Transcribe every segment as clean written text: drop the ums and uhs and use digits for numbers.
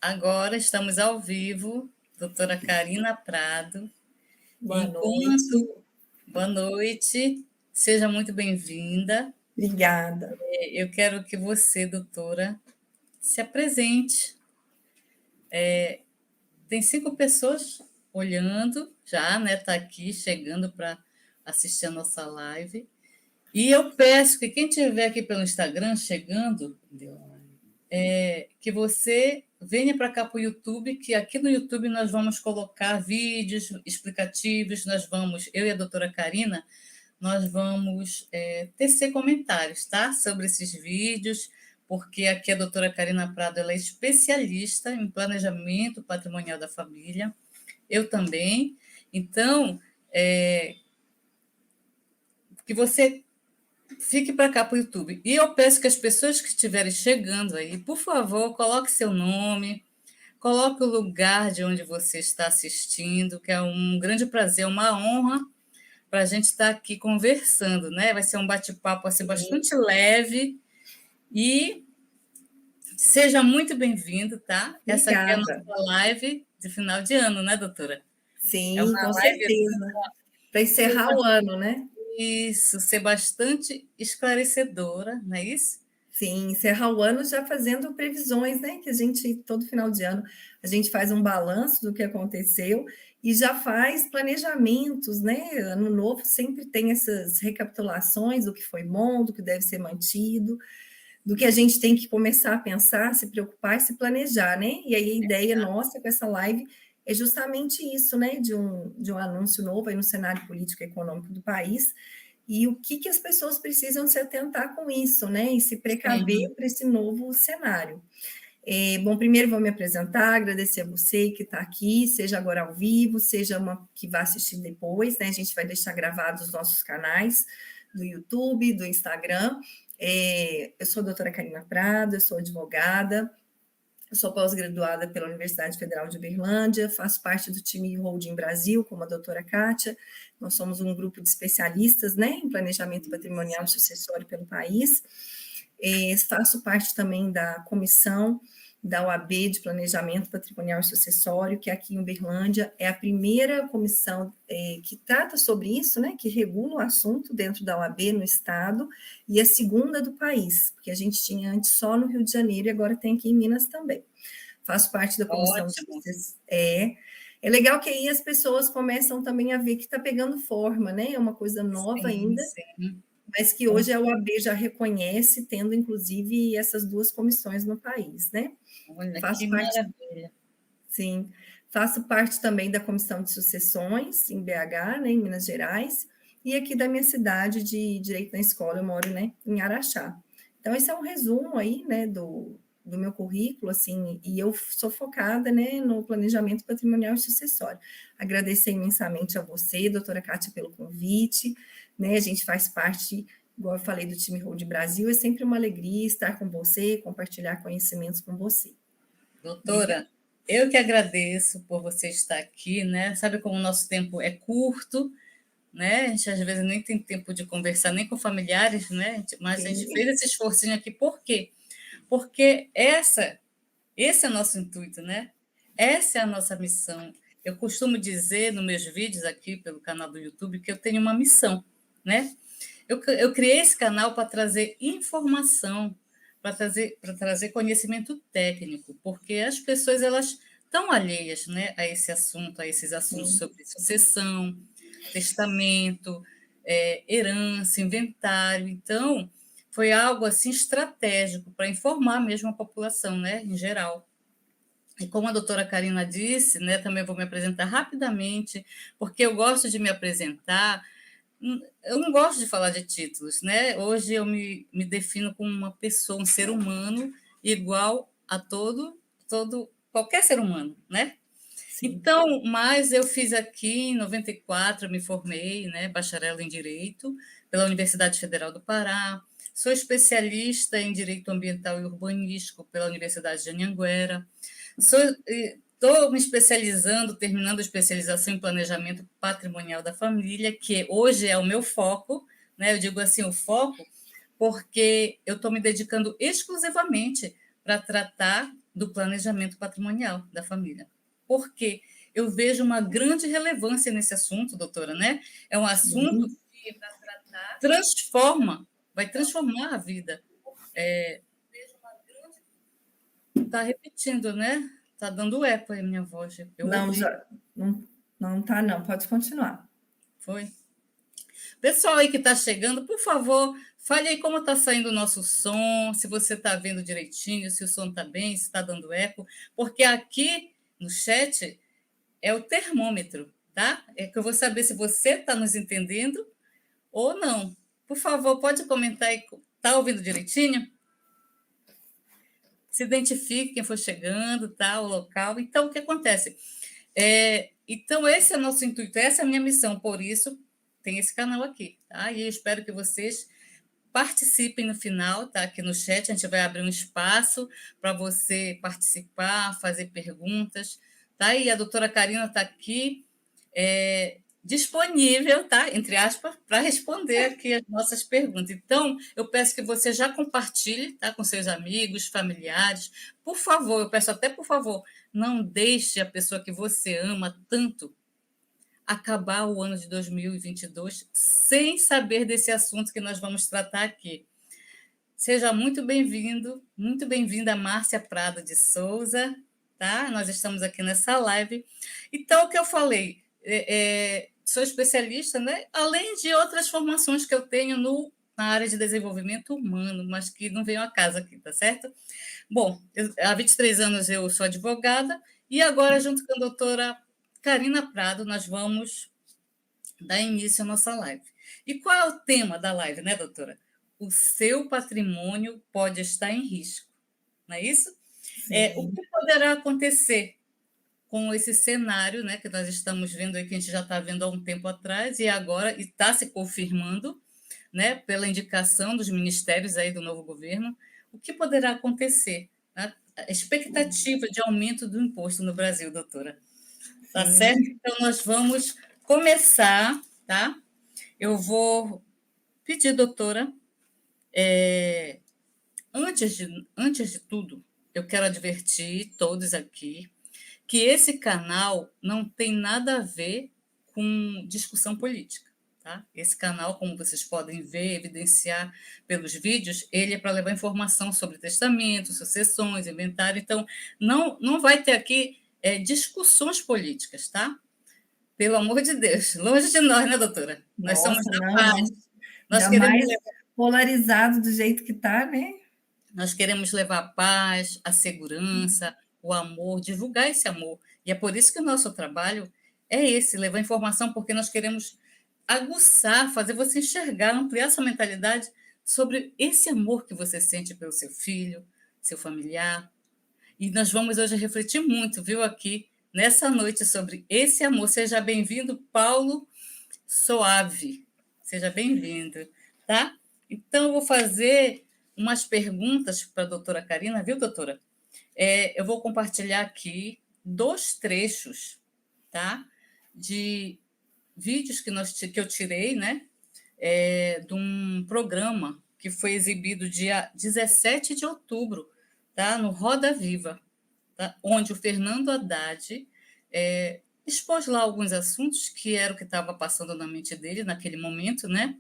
Agora estamos ao vivo, doutora Carina Prado. Boa noite. Enquanto... Boa noite, seja muito bem-vinda. Obrigada. Eu quero que você, doutora, se apresente. Tem 5 pessoas olhando já, né? Está aqui, chegando para assistir a nossa live. E eu peço que quem estiver aqui pelo Instagram chegando, que você venha para cá para o YouTube, que aqui no YouTube nós vamos colocar vídeos explicativos, eu e a doutora Carina, nós vamos tecer comentários, tá? Sobre esses vídeos, porque aqui a doutora Carina Prado ela é especialista em planejamento patrimonial da família, eu também. Então, que você fique para cá para o YouTube. E eu peço que as pessoas que estiverem chegando aí, por favor, coloque seu nome, coloque o lugar de onde você está assistindo, que é um grande prazer, uma honra para a gente estar aqui conversando, né? Vai ser um bate-papo assim, bastante leve e seja muito bem-vindo, tá? Essa aqui é a Obrigada. nossa live de final de ano, né, doutora? É Sim, uma com live assim, certeza. Para encerrar o ano, né? isso, ser bastante esclarecedora, não é isso? Sim, encerrar o ano já fazendo previsões, né? Que a gente, todo final de ano, a gente faz um balanço do que aconteceu e já faz planejamentos, né? Ano novo sempre tem essas recapitulações do que foi bom, do que deve ser mantido, do que a gente tem que começar a pensar, se preocupar e se planejar, né? E aí a ideia nossa com essa live é justamente isso, né? De um anúncio novo aí no cenário político e econômico do país, e o que as pessoas precisam se atentar com isso, né? E se precaver para esse novo cenário. Bom, primeiro vou me apresentar, agradecer a você que está aqui, seja agora ao vivo, seja uma que vai assistir depois, né? A gente vai deixar gravados os nossos canais do YouTube, do Instagram. Eu sou a doutora Carina Prado, eu sou advogada, eu sou pós-graduada pela Universidade Federal de Uberlândia, faço parte do time Holding Brasil, como a doutora Kátia. Nós somos um grupo de especialistas, né, em planejamento patrimonial e sucessório pelo país. Faço parte também da comissão da OAB de Planejamento Patrimonial e Sucessório, que aqui em Uberlândia é a primeira comissão que trata sobre isso, né, que regula o assunto dentro da OAB no estado, e a segunda do país, porque a gente tinha antes só no Rio de Janeiro e agora tem aqui em Minas também. Faço parte da comissão Ótimo. É legal que aí as pessoas começam também a ver que está pegando forma, né? É uma coisa nova ainda, Sim. mas que hoje a OAB já reconhece, tendo inclusive essas 2 comissões no país, né? Olha, Faço que parte, maravilha. sim, faço parte também da comissão de sucessões em BH, né, em Minas Gerais, e aqui da minha cidade de Direito na Escola, eu moro, né, em Araxá. Então, esse é um resumo aí, né, do meu currículo, assim, e eu sou focada, né, no planejamento patrimonial e sucessório. Agradecer imensamente a você, doutora Kátia, pelo convite, né, a gente faz parte, igual eu falei, do time Hold Brasil, é sempre uma alegria estar com você, compartilhar conhecimentos com você. Doutora, eu que agradeço por você estar aqui, né? Sabe como o nosso tempo é curto, né? A gente às vezes nem tem tempo de conversar nem com familiares, né? Mas a gente fez esse esforcinho aqui, por quê? Porque esse é o nosso intuito, né? Essa é a nossa missão. Eu costumo dizer nos meus vídeos aqui pelo canal do YouTube que eu tenho uma missão, né? Eu criei esse canal para trazer informação, para trazer conhecimento técnico, porque as pessoas elas estão alheias, né, a esse assunto, a esses assuntos sobre sucessão, testamento, herança, inventário. Então, foi algo assim estratégico para informar mesmo a população, né, em geral. E como a doutora Carina disse, né, também vou me apresentar rapidamente, porque eu gosto de me apresentar. Eu não gosto de falar de títulos, né? Hoje eu me defino como uma pessoa, um ser humano igual a qualquer ser humano, né? Sim. Então, mas eu fiz aqui em 94, eu me formei, né, bacharel em Direito pela Universidade Federal do Pará, sou especialista em Direito Ambiental e Urbanístico pela Universidade de Anhanguera, estou me especializando, terminando a especialização em Planejamento Patrimonial da Família, que hoje é o meu foco, né? Eu digo assim, o foco, porque eu estou me dedicando exclusivamente para tratar do planejamento patrimonial da família. Por quê? Eu vejo uma grande relevância nesse assunto, doutora, né? É um assunto Sim. que transforma, vai transformar a vida. Está repetindo, né? Está dando eco aí a minha voz. Eu Não, ouvi. já não tá não, pode continuar. Foi. Pessoal aí que está chegando, por favor, fale aí como está saindo o nosso som, se você está vendo direitinho, se o som está bem, se está dando eco, porque aqui no chat é o termômetro, tá? É que eu vou saber se você está nos entendendo ou não. Por favor, pode comentar aí. Está ouvindo direitinho? Se identifique quem for chegando, tá? O local. Então, o que acontece? Então, esse é o nosso intuito, essa é a minha missão, por isso tem esse canal aqui, tá? E eu espero que vocês participem no final, tá? Aqui no chat, a gente vai abrir um espaço para você participar, fazer perguntas, tá? E a doutora Karina está aqui disponível, tá? Entre aspas, para responder aqui as nossas perguntas. Então, eu peço que você já compartilhe, tá? Com seus amigos, familiares. Por favor, eu peço até por favor, não deixe a pessoa que você ama tanto acabar o ano de 2022 sem saber desse assunto que nós vamos tratar aqui. Seja muito bem-vindo, muito bem-vinda, Márcia Prado de Souza, tá? Nós estamos aqui nessa live. Então, o que eu falei, sou especialista, né? Além de outras formações que eu tenho na área de desenvolvimento humano, mas que não venho a casa aqui, tá certo? Bom, há 23 anos eu sou advogada e agora, junto com a doutora Karina Prado, nós vamos dar início à nossa live. E qual é o tema da live, né, doutora? O seu patrimônio pode estar em risco, não é isso? O que poderá acontecer com esse cenário, né, que nós estamos vendo aí, que a gente já está vendo há um tempo atrás, e agora está se confirmando, né, pela indicação dos ministérios aí do novo governo, o que poderá acontecer? Né? A expectativa de aumento do imposto no Brasil, doutora. Tá certo? Então, nós vamos começar, tá? Eu vou pedir, doutora, antes de tudo, eu quero advertir todos aqui que esse canal não tem nada a ver com discussão política. Tá? Esse canal, como vocês podem ver, evidenciar pelos vídeos, ele é para levar informação sobre testamento, sucessões, inventário. Então, não vai ter aqui discussões políticas, tá? Pelo amor de Deus, longe de nós, né, doutora? Nós somos Nossa, da não, paz. não. Nós Ainda queremos mais polarizado do jeito que está, né? Nós queremos levar a paz, a segurança, o amor, divulgar esse amor. E é por isso que o nosso trabalho é esse, levar informação, porque nós queremos aguçar, fazer você enxergar, ampliar sua mentalidade sobre esse amor que você sente pelo seu filho, seu familiar. E nós vamos hoje refletir muito, viu, aqui, nessa noite, sobre esse amor. Seja bem-vindo, Paulo Soave. Seja bem-vindo, tá? Então, eu vou fazer umas perguntas para a doutora Karina, viu, doutora? Eu vou compartilhar aqui 2 trechos, tá? De vídeos que eu tirei, né? De um programa que foi exibido dia 17 de outubro, tá? No Roda Viva, tá? Onde o Fernando Haddad expôs lá alguns assuntos que era o que estava passando na mente dele naquele momento, né?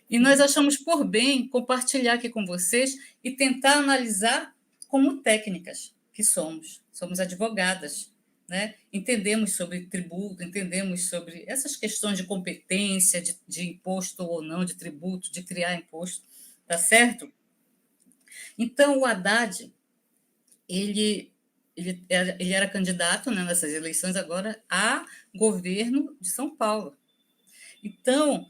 E nós achamos por bem compartilhar aqui com vocês e tentar analisar como técnicas que somos advogadas, né? Entendemos sobre tributo, entendemos sobre essas questões de competência, de imposto ou não, de tributo, de criar imposto, tá certo? Então, o Haddad, ele era candidato, né, nessas eleições agora a governo de São Paulo. Então,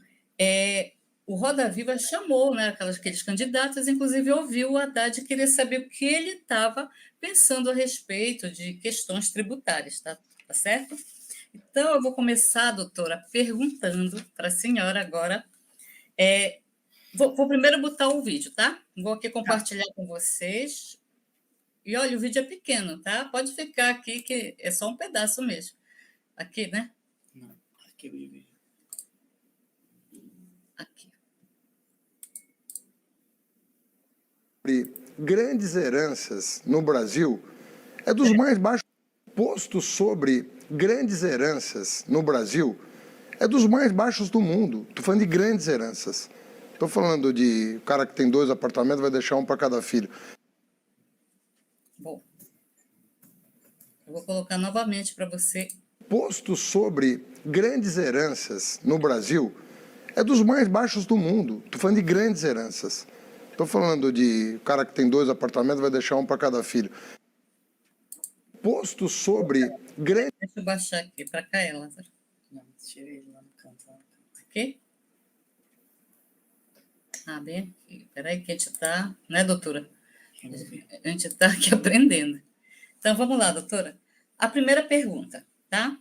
o Roda Viva chamou, né, aqueles candidatos, inclusive ouviu o Haddad querer saber o que ele estava pensando a respeito de questões tributárias, tá certo? Então, eu vou começar, doutora, perguntando para a senhora agora. Vou primeiro botar o vídeo, tá? Vou aqui compartilhar com vocês. E olha, o vídeo é pequeno, tá? Pode ficar aqui, que é só um pedaço mesmo. Aqui, né? Não, aqui o vídeo. Aqui. Grandes heranças no Brasil é dos mais baixos. Imposto sobre grandes heranças no Brasil é dos mais baixos do mundo. Estou falando de grandes heranças. Estou falando de cara que tem 2 apartamentos, vai deixar um para cada filho. Bom, eu vou colocar novamente para você. Imposto sobre grandes heranças no Brasil é dos mais baixos do mundo. Estou falando de grandes heranças. Estou falando de cara que tem 2 apartamentos, vai deixar um para cada filho. Imposto sobre grandes... Deixa eu baixar aqui para cá, Lázaro. Não, tirei ele lá no canto. Aqui? Ah, bem aqui. Espera aí que a gente está... Né, doutora? A gente está aqui aprendendo. Então, vamos lá, doutora. A primeira pergunta, tá?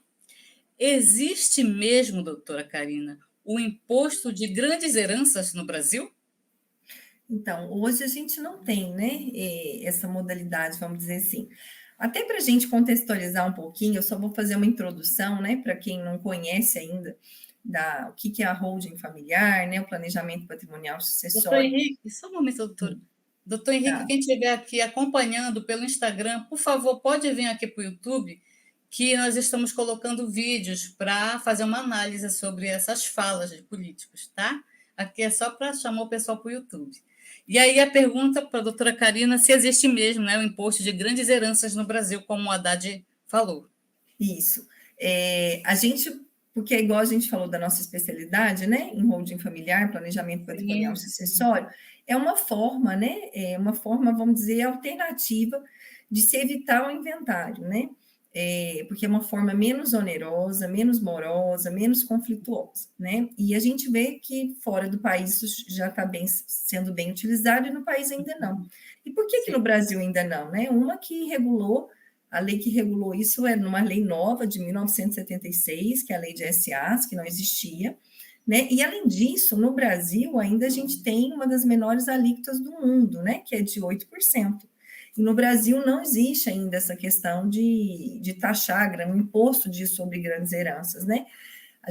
Existe mesmo, doutora Karina, o imposto de grandes heranças no Brasil? Então, hoje a gente não tem, né, essa modalidade, vamos dizer assim. Até para a gente contextualizar um pouquinho, eu só vou fazer uma introdução, né, para quem não conhece ainda o que é a holding familiar, né, o planejamento patrimonial Doutor sucessório. Henrique, só um momento, doutora. Doutor Henrique, quem estiver aqui acompanhando pelo Instagram, por favor, pode vir aqui para o YouTube, que nós estamos colocando vídeos para fazer uma análise sobre essas falas de políticos, tá? Aqui é só para chamar o pessoal para o YouTube. E aí a pergunta para a doutora Karina se existe mesmo, né, o imposto de grandes heranças no Brasil, como o Haddad falou. Isso. A gente, porque é igual a gente falou da nossa especialidade, né, em holding familiar, planejamento patrimonial sucessório, é uma forma, né, vamos dizer, alternativa de se evitar o inventário, né, porque é uma forma menos onerosa, menos morosa, menos conflituosa, né, e a gente vê que fora do país isso já está sendo bem utilizado e no país ainda não. E por que no Brasil ainda não, né? A lei que regulou isso é numa lei nova de 1976, que é a lei de SAs, que não existia, né? E, além disso, no Brasil, ainda a gente tem uma das menores alíquotas do mundo, né? Que é de 8%. E no Brasil não existe ainda essa questão de taxar um imposto sobre grandes heranças, né? A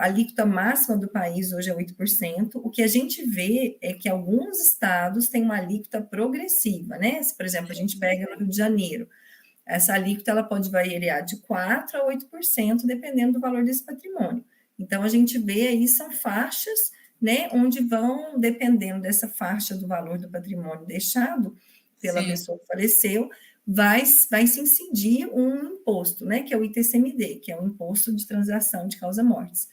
alíquota máxima do país hoje é 8%. O que a gente vê é que alguns estados têm uma alíquota progressiva, né? Se, por exemplo, a gente pega no Rio de Janeiro, essa alíquota ela pode variar de 4% a 8%, dependendo do valor desse patrimônio. Então, a gente vê aí, são faixas, né, onde vão, dependendo dessa faixa do valor do patrimônio deixado pela pessoa que faleceu, vai se incidir um imposto, né, que é o ITCMD, que é o Imposto de Transação de Causa-Mortes.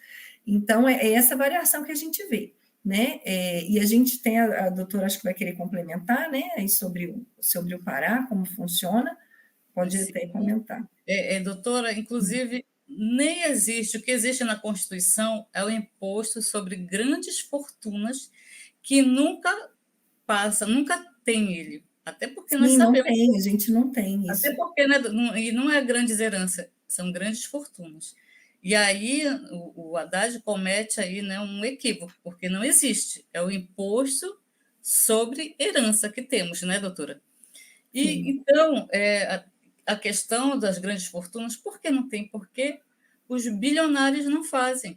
Então, é essa variação que a gente vê, né, e a gente tem, a doutora acho que vai querer complementar, né, aí sobre o Pará, como funciona, pode até comentar. Doutora, inclusive, nem existe, o que existe na Constituição é o imposto sobre grandes fortunas que nunca passa, nunca tem ele. Até porque nós sabemos. Não tem, a gente não tem isso. Até porque e não é grandes heranças, são grandes fortunas. E aí o Haddad comete aí, né, um equívoco, porque não existe. É o imposto sobre herança que temos, né, doutora? E então, a questão das grandes fortunas, por que não tem? Porque os bilionários não fazem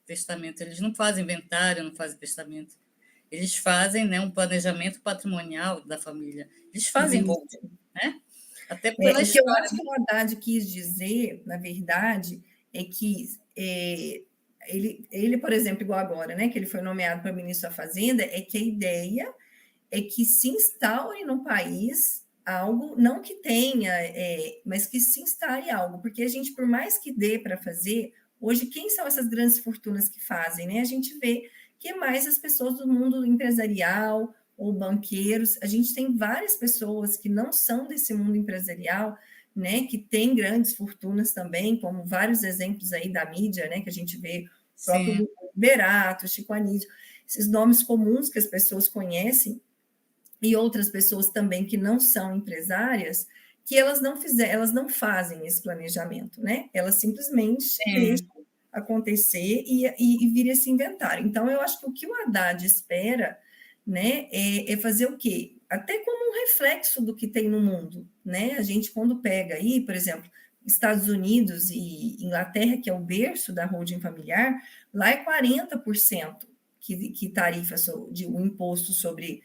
testamento, eles não fazem inventário, não fazem testamento. Eles fazem, né, um planejamento patrimonial da família. Eles fazem holding, né? Até pela história. O que eu acho que o Haddad quis dizer, na verdade, é que ele, por exemplo, igual agora, né, que ele foi nomeado para ministro da Fazenda, é que a ideia é que se instaure no país algo, não que tenha, mas que se instale algo, porque a gente, por mais que dê para fazer, hoje, quem são essas grandes fortunas que fazem, né? A gente vê que é mais as pessoas do mundo empresarial ou banqueiros, a gente tem várias pessoas que não são desse mundo empresarial, né, que têm grandes fortunas também, como vários exemplos aí da mídia, né, que a gente vê, o próprio Berato, Chico Anísio, esses nomes comuns que as pessoas conhecem, e outras pessoas também que não são empresárias, que elas não fazem esse planejamento, né? Elas simplesmente deixam acontecer e vir esse inventário. Então, eu acho que o que o Haddad espera, né, é fazer o quê? Até como um reflexo do que tem no mundo, né? A gente, quando pega aí, por exemplo, Estados Unidos e Inglaterra, que é o berço da holding familiar, lá é 40% que tarifa o imposto sobre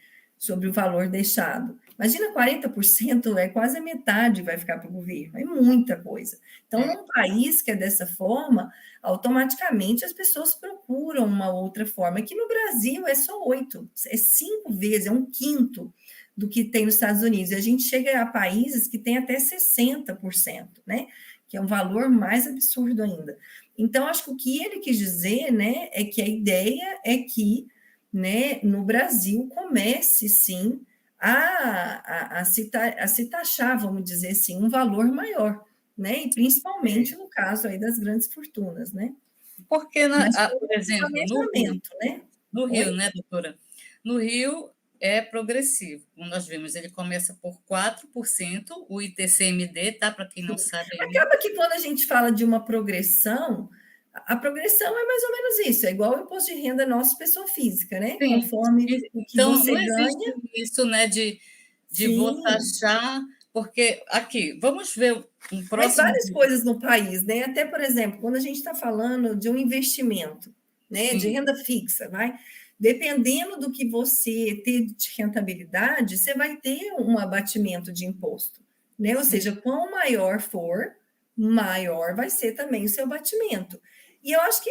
o valor deixado. Imagina 40%, é quase a metade vai ficar para o governo, é muita coisa. Então, num país que é dessa forma, automaticamente as pessoas procuram uma outra forma. Aqui no Brasil é só 8, é 5 vezes, é um quinto do que tem nos Estados Unidos. E a gente chega a países que tem até 60%, né? Que é um valor mais absurdo ainda. Então, acho que o que ele quis dizer, né, é que a ideia é que, né, no Brasil comece, sim, a se taxar, vamos dizer assim, um valor maior, né? E principalmente no caso aí das grandes fortunas, né? Porque, Mas por exemplo, planejamento, né? no Rio, Oi? né, doutora? No Rio é progressivo, como nós vimos, ele começa por 4%, o ITCMD, tá? Para quem não sabe ainda. Acaba que quando a gente fala de uma progressão, a progressão é mais ou menos isso, é igual o imposto de renda nosso, pessoa física, né? Sim. Conforme o que Então, você não existe ganha, isso, né, de vou sim. taxar, porque aqui, vamos ver um Mas próximo várias vídeo. coisas no país, né? Até, por exemplo, quando a gente está falando de um investimento, né, de Sim, renda fixa, vai, dependendo do que você ter de rentabilidade, você vai ter um abatimento de imposto, né? Ou sim. seja, quanto maior for, maior vai ser também o seu abatimento. E eu acho que,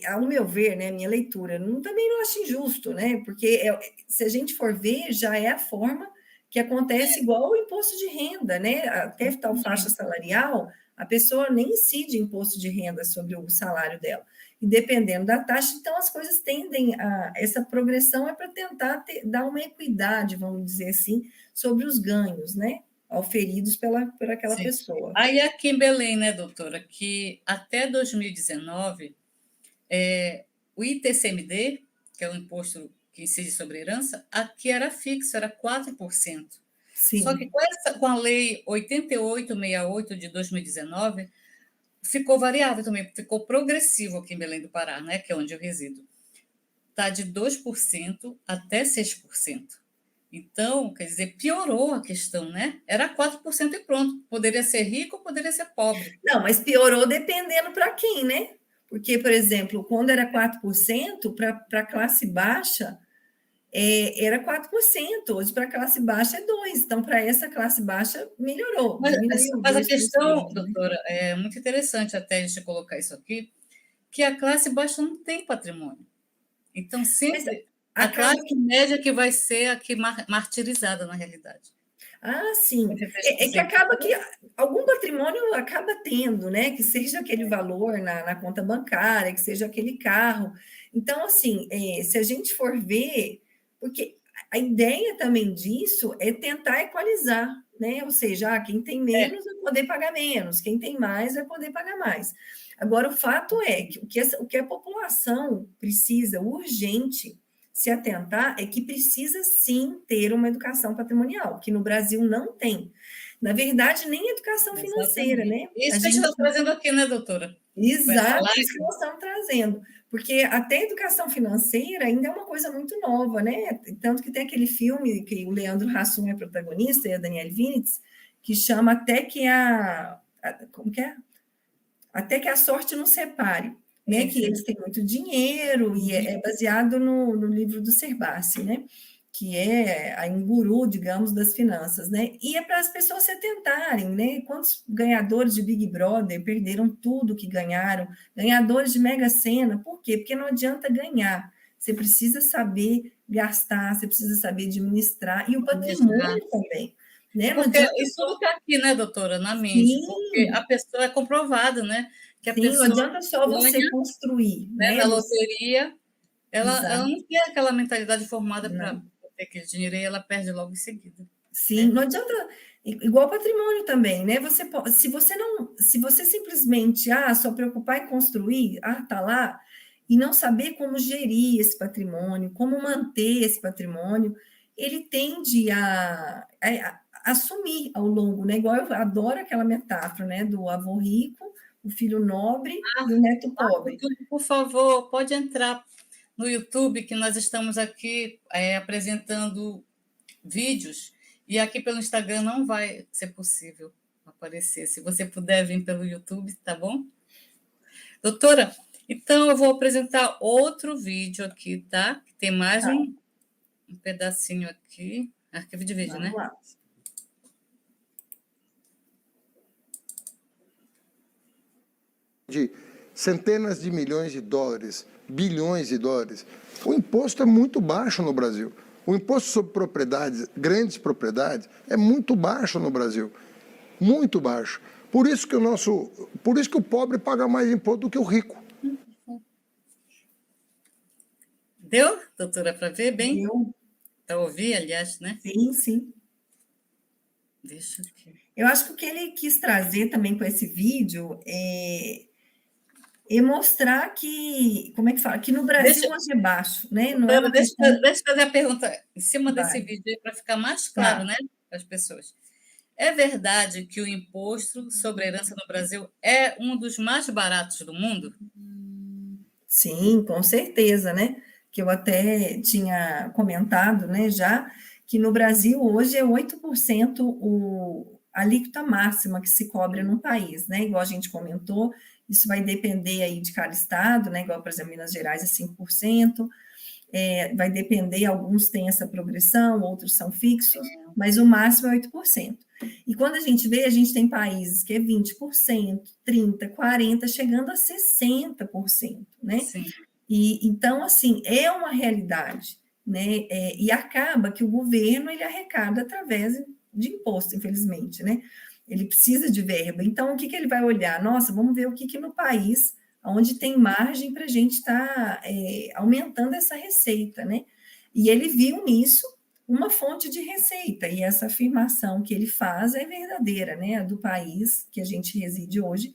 ao meu ver, né, minha leitura, também não acho injusto, né? Porque se a gente for ver, já é a forma que acontece igual o imposto de renda, né? Até tal faixa salarial, a pessoa nem incide imposto de renda sobre o salário dela. E dependendo da taxa, então as coisas tendem a. Essa progressão é para tentar dar uma equidade, vamos dizer assim, sobre os ganhos, né? Auferidos por aquela Sim. pessoa. Aí aqui em Belém, né, doutora, que até 2019, o ITCMD, que é o imposto que incide sobre a herança, aqui era fixo, era 4%. Só que Sim, com a lei 8868 de 2019, ficou variável também, ficou progressivo aqui em Belém do Pará, né, que é onde eu resido. Está de 2% até 6%. Então, quer dizer, piorou a questão, né? Era 4% e pronto. Poderia ser rico, poderia ser pobre. não, mas piorou dependendo para quem, né? Porque, por exemplo, quando era 4%, para a classe baixa, era 4%. Hoje, para a classe baixa, é 2%. Então, para essa classe baixa, melhorou, Mas, diminuiu mas a 2%. questão, Né? doutora, é muito interessante até a gente colocar isso aqui, que a classe baixa não tem patrimônio. Então, Mas sempre a acaba classe que. média que vai ser a que martirizada na realidade. Ah, sim. Você fez É que consegue acaba que algum patrimônio acaba tendo, né? Que seja aquele valor na conta bancária, que seja aquele carro. Então, assim, se a gente for ver, porque a ideia também disso é tentar equalizar, né? Ou seja, quem tem é, menos vai poder pagar menos, quem tem mais vai poder pagar mais. Agora, o fato é que o que a população precisa urgente se atentar é que precisa sim ter uma educação patrimonial, que no Brasil não tem. Na verdade, nem educação financeira, exatamente. né? A Isso que a gente gente está trazendo aqui, né, doutora? Com essa Exato, isso que live. nós estamos trazendo, porque até a educação financeira ainda é uma coisa muito nova, né? Tanto que tem aquele filme que o Leandro Hassum é protagonista e a Danielle Vinitz, que chama como que é? Até que a sorte nos separe, né? Que Sim. eles têm muito dinheiro e é baseado no livro do Cerbasi, né? Que é um guru, digamos, das finanças, né? E é para as pessoas se atentarem, né? Quantos ganhadores de Big Brother perderam tudo que ganharam, ganhadores de Mega Sena, por quê? Porque não adianta ganhar, você precisa saber gastar, você precisa saber administrar, e o Planejar. patrimônio também, né? Não Porque adianta isso tudo está aqui, né, doutora, na mente, porque sim, a pessoa é comprovado, né, que a sim, não pessoa adianta só você ganha, construir, né, né? na loteria, ela Exato, não tem aquela mentalidade formada para não. ter aquele dinheiro e ela perde logo em seguida, Sim, né? não adianta, igual patrimônio também, né? Se você não, se você simplesmente só preocupar em construir, tá lá, e não saber como gerir esse patrimônio, como manter esse patrimônio, ele tende a sumir ao longo, né? Igual eu adoro aquela metáfora, né? Do avô rico, o filho nobre Ah, e o neto lá no pobre. YouTube, por favor, pode entrar no YouTube, que nós estamos aqui apresentando vídeos, e aqui pelo Instagram não vai ser possível aparecer. Se você puder vir pelo YouTube, tá bom? Doutora, então eu vou apresentar outro vídeo aqui, tá? Tem mais Tá, um pedacinho aqui. Arquivo de vídeo, né? Vamos lá. De centenas de milhões de dólares, bilhões de dólares. O imposto é muito baixo no Brasil. O imposto sobre propriedades, grandes propriedades, é muito baixo no Brasil. Muito baixo. Por isso que o pobre paga mais imposto do que o rico. Deu, doutora, para ver bem? Eu, Para ouvir, aliás, né? sim, sim. Deixa aqui. Eu acho que o que ele quis trazer também com esse vídeo é mostrar que, como é que fala? Que no Brasil hoje é baixo, né? Não é Doutora, uma questão. deixa eu fazer a pergunta em cima desse Vai, vídeo aí, para ficar mais claro, tá. né, para as pessoas. É verdade que o imposto sobre a herança no Brasil é um dos mais baratos do mundo? Sim, com certeza, né? Que eu até tinha comentado, né, já, que no Brasil hoje é 8% a alíquota máxima que se cobra no país, né? Igual a gente comentou, isso vai depender aí de cada estado, né? Igual, por exemplo, Minas Gerais é 5%, vai depender, alguns têm essa progressão, outros são fixos, mas o máximo é 8%. E quando a gente vê, a gente tem países que é 20%, 30%, 40%, chegando a 60%, né? Sim. E, então, assim, é uma realidade, né? E acaba que o governo, ele arrecada através de imposto, infelizmente, né? Ele precisa de verba. Então, o que ele vai olhar? Nossa, vamos ver o que no país onde tem margem para a gente estar aumentando essa receita, né? E ele viu nisso uma fonte de receita, e essa afirmação que ele faz é verdadeira, né? A do país que a gente reside hoje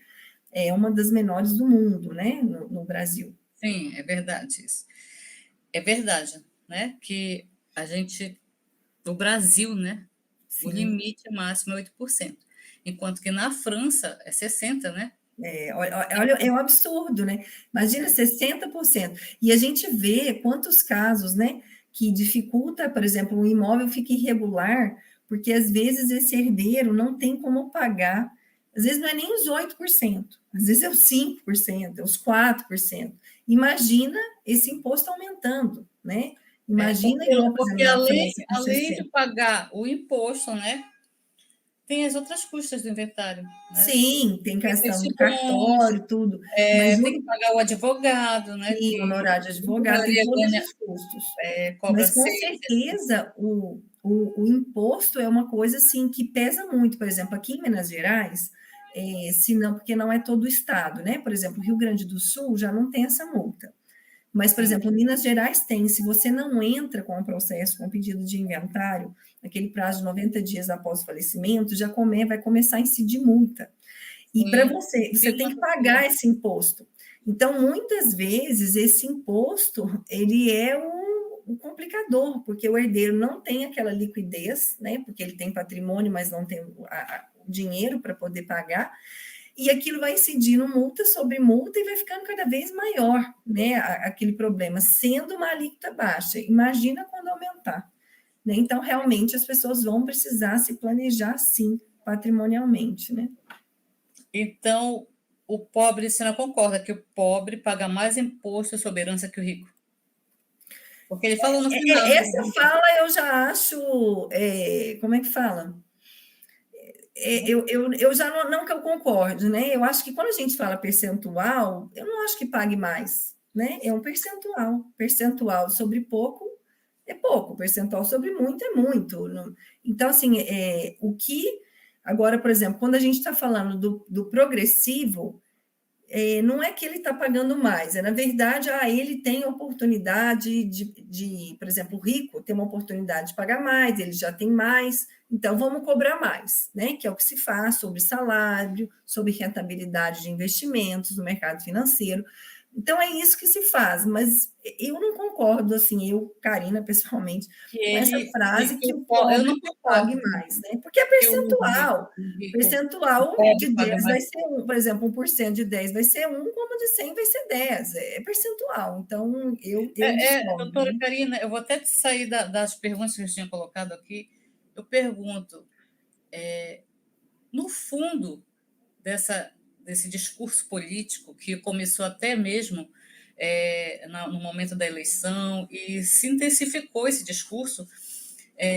é uma das menores do mundo, né? No Brasil. Sim, é verdade isso. É verdade, né? Que a gente, no Brasil, né? Sim. O limite máximo é 8%, enquanto que na França é 60%, né? Olha, é um absurdo, né? Imagina 60%. E a gente vê quantos casos, né, que dificulta, por exemplo, um imóvel fica irregular, porque às vezes esse herdeiro não tem como pagar. Às vezes não é nem os 8%, às vezes é os 5%, é os 4%. Imagina esse imposto aumentando, né? Imagina, igual, por exemplo, Porque na França, com além de 60%. pagar o imposto, né? Tem as outras custas do inventário, né? Sim, tem questão do Requisições, cartório, tudo, mas tem que pagar o advogado, né? sim, Que honorário de a advogado, tem maioria todos ganha, os custos. cobra Mas com 6. certeza o imposto é uma coisa assim que pesa muito. Por exemplo, aqui em Minas Gerais, se não, porque não é todo o estado, né? Por exemplo, Rio Grande do Sul já não tem essa multa. Mas, por Sim. exemplo, Minas Gerais tem. Se você não entra com o processo, com o pedido de inventário, naquele prazo de 90 dias após o falecimento, vai começar a incidir multa. E para você tem que pagar esse imposto. Então, muitas vezes, esse imposto, ele é um complicador, porque o herdeiro não tem aquela liquidez, né? Porque ele tem patrimônio, mas não tem o dinheiro para poder pagar, e aquilo vai incidindo multa sobre multa e vai ficando cada vez maior, né? Aquele problema, sendo uma alíquota baixa. Imagina quando aumentar, né? Então, realmente, as pessoas vão precisar se planejar, sim, patrimonialmente, né? Então, o pobre, você não concorda que o pobre paga mais imposto sobre herança que o rico? Porque ele falou no final. Essa fala eu já acho, como é que fala? Eu já não que eu concorde, né? Eu acho que quando a gente fala percentual, eu não acho que pague mais, né? É um percentual. Percentual sobre pouco é pouco, percentual sobre muito é muito. Então, assim, o que. Agora, por exemplo, quando a gente está falando do progressivo, não é que ele está pagando mais, na verdade, ele tem oportunidade por exemplo, o rico tem uma oportunidade de pagar mais, ele já tem mais, então vamos cobrar mais, né? Que é o que se faz sobre salário, sobre rentabilidade de investimentos no mercado financeiro. Então, é isso que se faz, mas eu não concordo, assim, Karina, pessoalmente, com essa frase que o eu não pobre pague concordo mais, né? Porque é que percentual. o rico, Percentual o pobre de paga 10 vai mais. ser 1, por exemplo, 1% de 10 vai ser 1, como de 100 vai ser 10. É percentual. Então, eu discordo. Doutora Né? Karina, eu vou até sair das perguntas que eu tinha colocado aqui. Eu pergunto, no fundo desse discurso político, que começou até mesmo no momento da eleição e se intensificou esse discurso,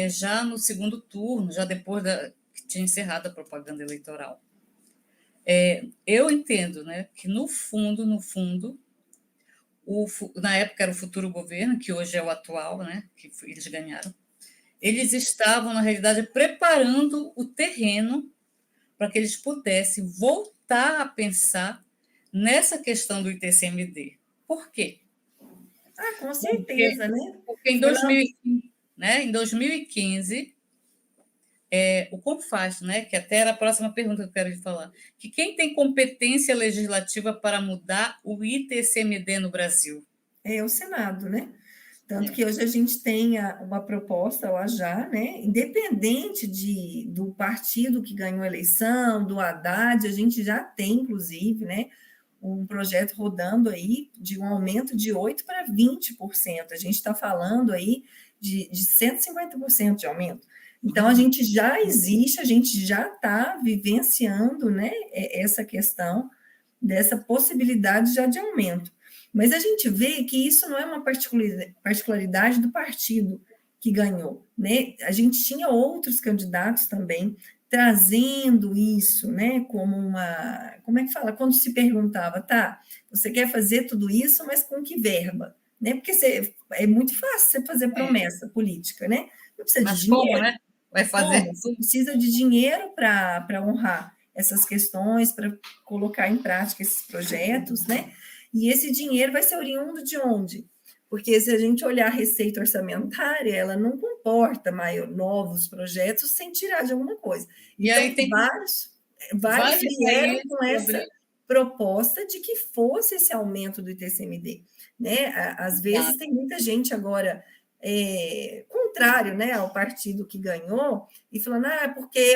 já no segundo turno, já depois que tinha encerrado a propaganda eleitoral. Eu entendo, né, que no fundo, na época era o futuro governo, que hoje é o atual, né, que eles ganharam, eles estavam, na realidade, preparando o terreno para que eles pudessem voltar a pensar nessa questão do ITCMD. Por quê? Ah, com certeza, né? Porque em 2015, né, em 2015 o CONFAS, né, que até era a próxima pergunta que eu quero lhe falar, que quem tem competência legislativa para mudar o ITCMD no Brasil? É o Senado, né? Tanto que hoje a gente tem uma proposta lá já, né? Independente do partido que ganhou a eleição, do Haddad, a gente já tem, inclusive, né? Um projeto rodando aí de um aumento de 8% para 20%. A gente está falando aí de 150% de aumento. Então, a gente já existe, a gente já está vivenciando, né, essa questão dessa possibilidade já de aumento. Mas a gente vê que isso não é uma particularidade do partido que ganhou, né? A gente tinha outros candidatos também trazendo isso, né, como uma, como é que fala? Quando se perguntava, tá, você quer fazer tudo isso, mas com que verba? Né? Porque é muito fácil você fazer promessa política, né? Não precisa de Mas como, dinheiro. né? Vai fazer? Como? Você precisa de dinheiro para honrar essas questões, para colocar em prática esses projetos, né? E esse dinheiro vai ser oriundo de onde? Porque se a gente olhar a receita orçamentária, ela não comporta novos projetos sem tirar de alguma coisa. E Então, aí tem vários vale vieram aí com essa proposta de que fosse esse aumento do ITCMD. Né? Às vezes tem muita gente agora contrário, né, ao partido que ganhou e falando, porque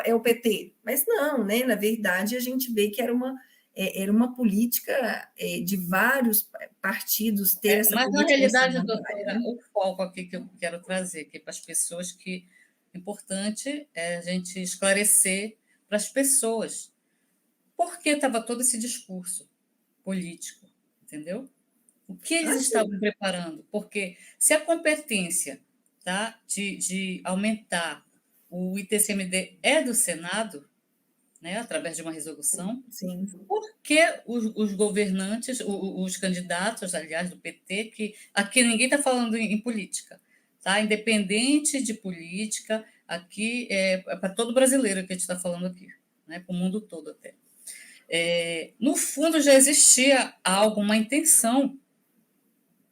é o PT. Mas não, né? Na verdade, a gente vê que era uma política de vários partidos ter essa mas, na política realidade, orçamentária. doutora, Né? o foco aqui que eu quero trazer aqui para as pessoas, que é importante a gente esclarecer para as pessoas por que estava todo esse discurso político, entendeu? O que eles estavam preparando? Porque se a competência, tá, de aumentar o ITCMD é do Senado, né, através de uma resolução, Sim. por que os governantes, os candidatos, aliás, do PT, que aqui ninguém está falando em política, tá? Independente de política, aqui é para todo brasileiro que a gente está falando aqui, né, para o mundo todo até. No fundo, já existia algo, uma intenção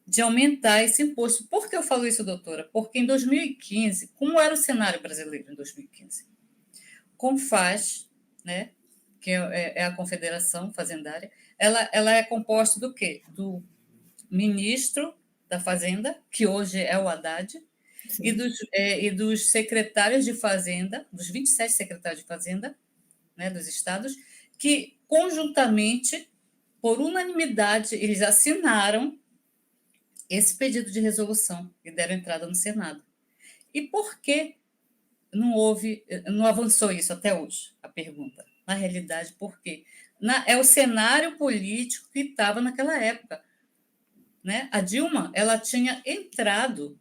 de aumentar esse imposto. Por que eu falo isso, doutora? Porque em 2015, como era o cenário brasileiro em 2015? CONFAS, né, que é a Confederação Fazendária, ela é composta do quê? Do ministro da Fazenda, que hoje é o Haddad, e dos secretários de Fazenda, dos 27 secretários de Fazenda, né, dos estados, que conjuntamente, por unanimidade, eles assinaram esse pedido de resolução e deram entrada no Senado. E por que não avançou isso até hoje? A pergunta. Na realidade, por quê? É o cenário político que estava naquela época. Né? A Dilma, ela tinha entrado,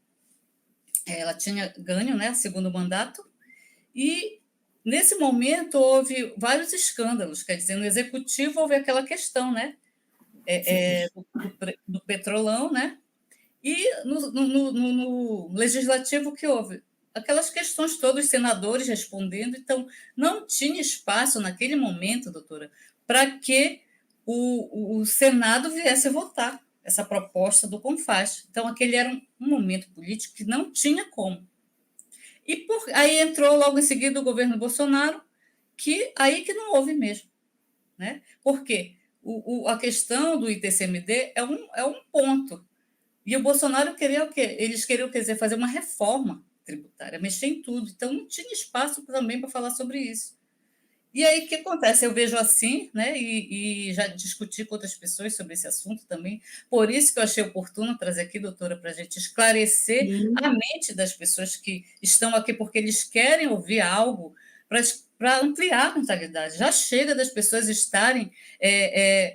ela tinha ganho, né, o segundo mandato, e nesse momento houve vários escândalos, quer dizer, no executivo houve aquela questão, né, do petrolão, né, e no legislativo que houve aquelas questões todas, os senadores respondendo, então não tinha espaço naquele momento, doutora, para que o Senado viesse a votar essa proposta do CONFAS. Então, aquele era um momento político que não tinha como. E aí entrou logo em seguida o governo Bolsonaro, que aí que não houve mesmo. Né? Por quê? A questão do ITCMD é um ponto. E o Bolsonaro queria o quê? Eles queriam, quer dizer, fazer uma reforma tributária, mexer em tudo. Então, não tinha espaço também para falar sobre isso. E aí, o que acontece? Eu vejo assim, né? E já discuti com outras pessoas sobre esse assunto também. Por isso que eu achei oportuno trazer aqui, doutora, para a gente esclarecer a mente das pessoas que estão aqui, porque eles querem ouvir algo para ampliar a mentalidade. Já chega das pessoas estarem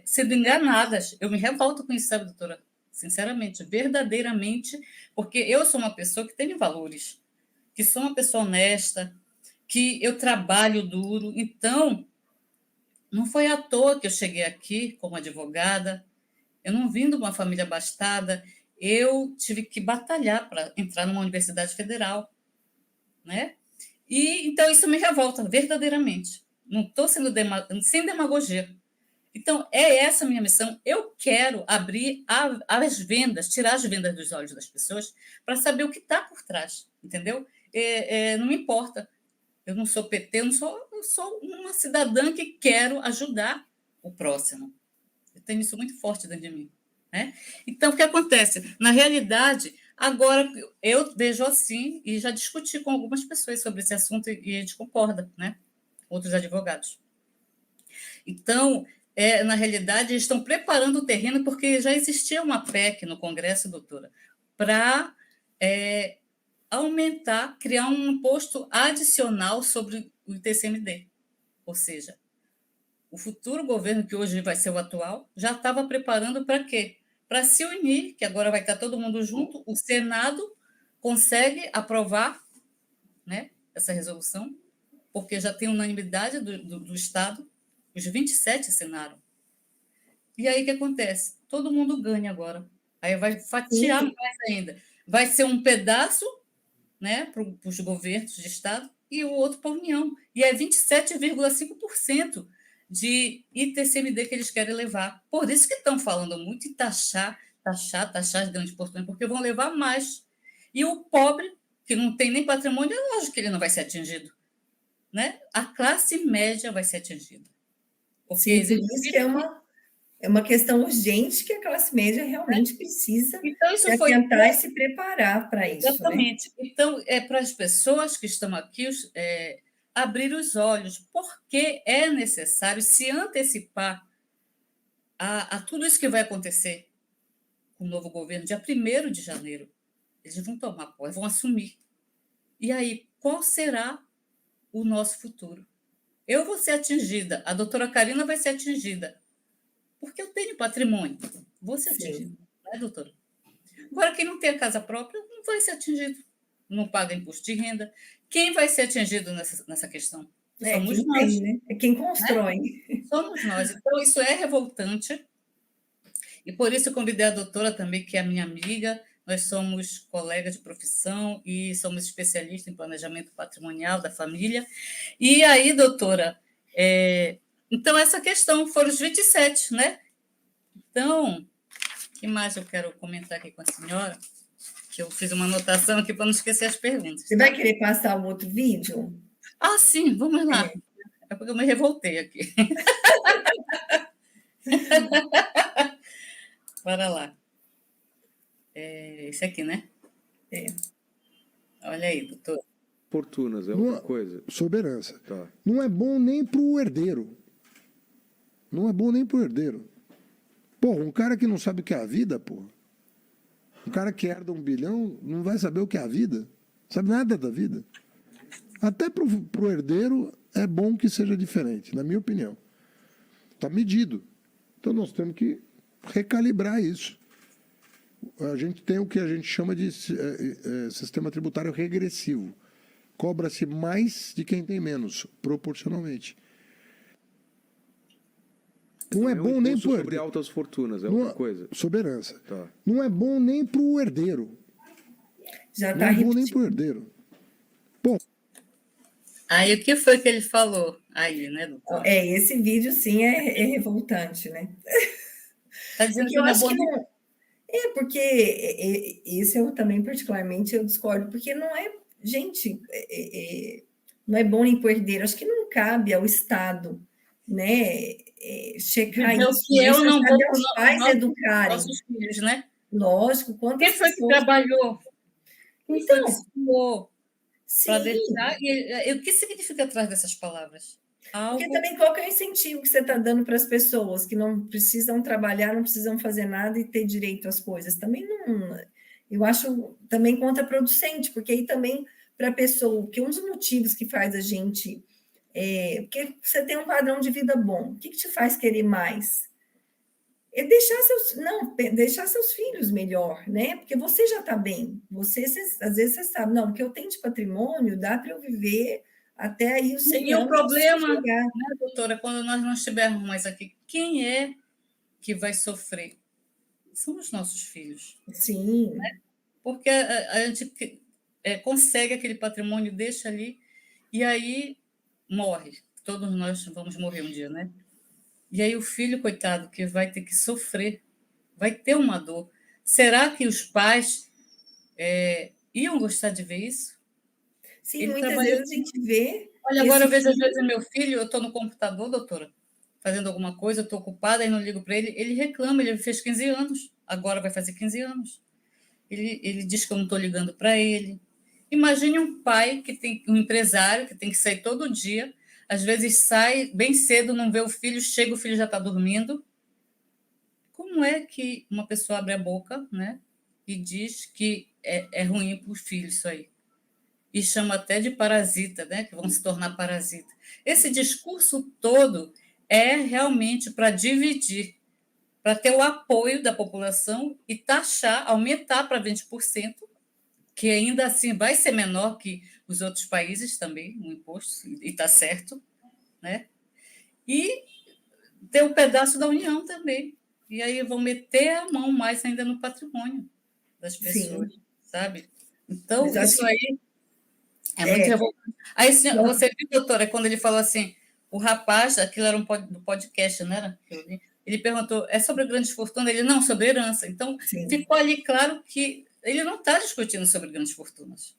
sendo enganadas. Eu me revolto com isso, sabe, doutora? Sinceramente, verdadeiramente, porque eu sou uma pessoa que tem valores. que sou uma pessoa honesta, que eu trabalho duro. Então, não foi à toa que eu cheguei aqui como advogada. Eu não vim de uma família abastada. Eu tive que batalhar para entrar numa universidade federal, né? E então isso me revolta verdadeiramente. Não estou sendo sem demagogia. Então, é essa a minha missão. Eu quero abrir as vendas, tirar as vendas dos olhos das pessoas para saber o que está por trás, entendeu? Não me importa. Eu não sou PT, eu sou uma cidadã que quero ajudar o próximo. Eu tenho isso muito forte dentro de mim, né? Então, o que acontece? Na realidade, agora eu vejo assim e já discuti com algumas pessoas sobre esse assunto e a gente concorda, né? Outros advogados. Então, na realidade, eles estão preparando o terreno porque já existia uma PEC no Congresso, doutora, para aumentar, criar um imposto adicional sobre o ITCMD. Ou seja, o futuro governo, que hoje vai ser o atual, já estava preparando para quê? Para se unir, que agora vai estar todo mundo junto, o Senado consegue aprovar, né, essa resolução, porque já tem unanimidade do Estado, os 27 assinaram. E aí o que acontece? Todo mundo ganha agora. Aí vai fatiar mais ainda. Vai ser um pedaço, né, para os governos de Estado e o outro para a União. E é 27,5% de ITCMD que eles querem levar. Por isso que estão falando muito em taxar as grandes fortunas, porque vão levar mais. E o pobre, que não tem nem patrimônio, é lógico que ele não vai ser atingido. Né? A classe média vai ser atingida. Porque sim, por isso que é uma questão urgente que a classe média realmente precisa então, isso se atentar e se preparar para isso. Exatamente. Né? Então, é para as pessoas que estão aqui abrir os olhos, porque é necessário se antecipar a tudo isso que vai acontecer com o novo governo, dia 1º de janeiro. Eles vão tomar posse, vão assumir. E aí, qual será o nosso futuro? Eu vou ser atingida, a doutora Karina vai ser atingida, porque eu tenho patrimônio. Vou ser atingida, né, doutora? Agora, quem não tem a casa própria não vai ser atingido, não paga imposto de renda. Quem vai ser atingido nessa questão? Somos quem nós. Tem, né? É quem constrói. Né? Somos nós. Então, isso é revoltante. E por isso eu convidei a doutora também, que é a minha amiga. Nós somos colegas de profissão e somos especialistas em planejamento patrimonial da família. E aí, doutora, então essa questão foram os 27, né? Então, o que mais eu quero comentar aqui com a senhora? Que eu fiz uma anotação aqui para não esquecer as perguntas. Você vai querer passar um outro vídeo? Ah, sim, vamos lá. É porque eu me revoltei aqui. Bora lá. Esse aqui, né? Olha aí, doutor. Fortunas é outra coisa. Sobre herança. Tá. Não é bom nem para o herdeiro. Não é bom nem para o herdeiro. Porra, um cara que não sabe o que é a vida, porra. Um cara que herda 1 bilhão não vai saber o que é a vida. Sabe nada da vida. Até para o herdeiro é bom que seja diferente, na minha opinião. Está medido. Então nós temos que recalibrar isso. A gente tem o que a gente chama de sistema tributário regressivo. Cobra-se mais de quem tem menos, proporcionalmente. Não é bom nem para o herdeiro. Sobre altas fortunas é outra coisa. Sobre herança. Tá. Não é bom nem para o herdeiro. Já não é bom nem para o herdeiro. Bom. Aí o que foi que ele falou aí, né, doutor? Esse vídeo sim é revoltante, né? Está dizendo porque que eu não é acho bom que não. Porque esse eu também particularmente eu discordo, porque não é, gente, não é bom nem para o herdeiro. Acho que não cabe ao Estado, né, checar dizer isso. Que eu não cabe vou aos pais educarem. Nossos filhos, né? Lógico. Quem foi que trabalhou? Quem foi que estudou para deixar? E o que significa atrás dessas palavras? Porque também qual que é o incentivo que você está dando para as pessoas que não precisam trabalhar, não precisam fazer nada e ter direito às coisas? Também não. Eu acho também contraproducente, porque aí também para a pessoa, que um dos motivos que faz a gente. Porque você tem um padrão de vida bom, o que te faz querer mais? é deixar seus filhos melhor, né? Porque você já está bem. Às vezes você sabe, não, o que eu tenho de patrimônio dá para eu viver até aí os 100 E o anos sem problema, chegar. né, doutora, quando nós não estivermos mais aqui, quem é que vai sofrer? São os nossos filhos. Sim, Porque a gente consegue aquele patrimônio, deixa ali, e aí morre. Todos nós vamos morrer um dia, né? E aí o filho, coitado, que vai ter que sofrer, vai ter uma dor. Será que os pais iam gostar de ver isso? sim, Ele muitas trabalhou. vezes a gente vê Olha, agora esse eu vejo às filho. vezes meu filho, eu estou no computador, doutora, fazendo alguma coisa, eu estou ocupada, aí não ligo para ele, ele reclama, ele fez 15 anos, agora vai fazer 15 anos. Ele diz que eu não estou ligando para ele. Imagine um pai que tem um empresário que tem que sair todo dia, às vezes sai bem cedo, não vê o filho, chega, o filho já está dormindo. Como é que uma pessoa abre a boca, né, e diz que é ruim para os filhos isso aí? E chama até de parasita, né, que vão se tornar parasita. Esse discurso todo é realmente para dividir, para ter o apoio da população e taxar, aumentar para 20%, que ainda assim vai ser menor que os outros países também, o imposto, e está certo, né? E ter um pedaço da União também. E aí vão meter a mão mais ainda no patrimônio das pessoas, Sim, sabe? mas Então, eu acho isso que aí é muito revoltante. Aí não, você viu, doutora, quando ele falou assim, o rapaz, aquilo era do podcast, não era? Ele perguntou, é sobre grandes fortunas? Ele, não, sobre herança. Então, sim, ficou ali claro que ele não está discutindo sobre grandes fortunas.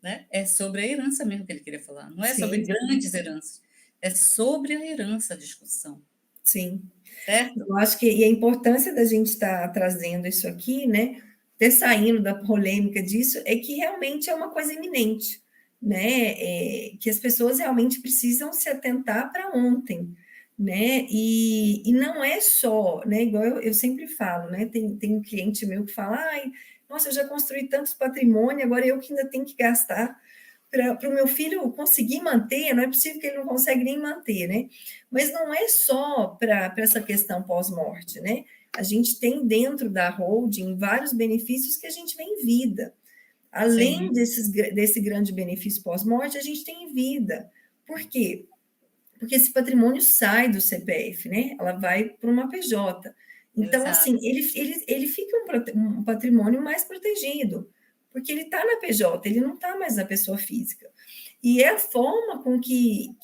Né? É sobre a herança mesmo que ele queria falar. Não é sobre sim, grandes heranças. É sobre a herança a discussão. sim. Certo? Eu acho que e a importância da gente estar trazendo isso aqui, né, ter saindo da polêmica disso, é que realmente é uma coisa iminente, né, que as pessoas realmente precisam se atentar para ontem, né, e não é só, né, igual eu sempre falo, né, tem um cliente meu que fala, ai, nossa, eu já construí tantos patrimônio, agora eu que ainda tenho que gastar para o meu filho conseguir manter, não é possível que ele não consegue nem manter, né? Mas não é só para essa questão pós-morte, né? A gente tem dentro da holding vários benefícios que a gente vê em vida. Além Sim, desse grande benefício pós-morte, a gente tem em vida. Por quê? Porque esse patrimônio sai do CPF, né? Ela vai para uma PJ. Então, exato. assim, ele fica um patrimônio mais protegido, porque ele está na PJ, ele não está mais na pessoa física. E é a forma com que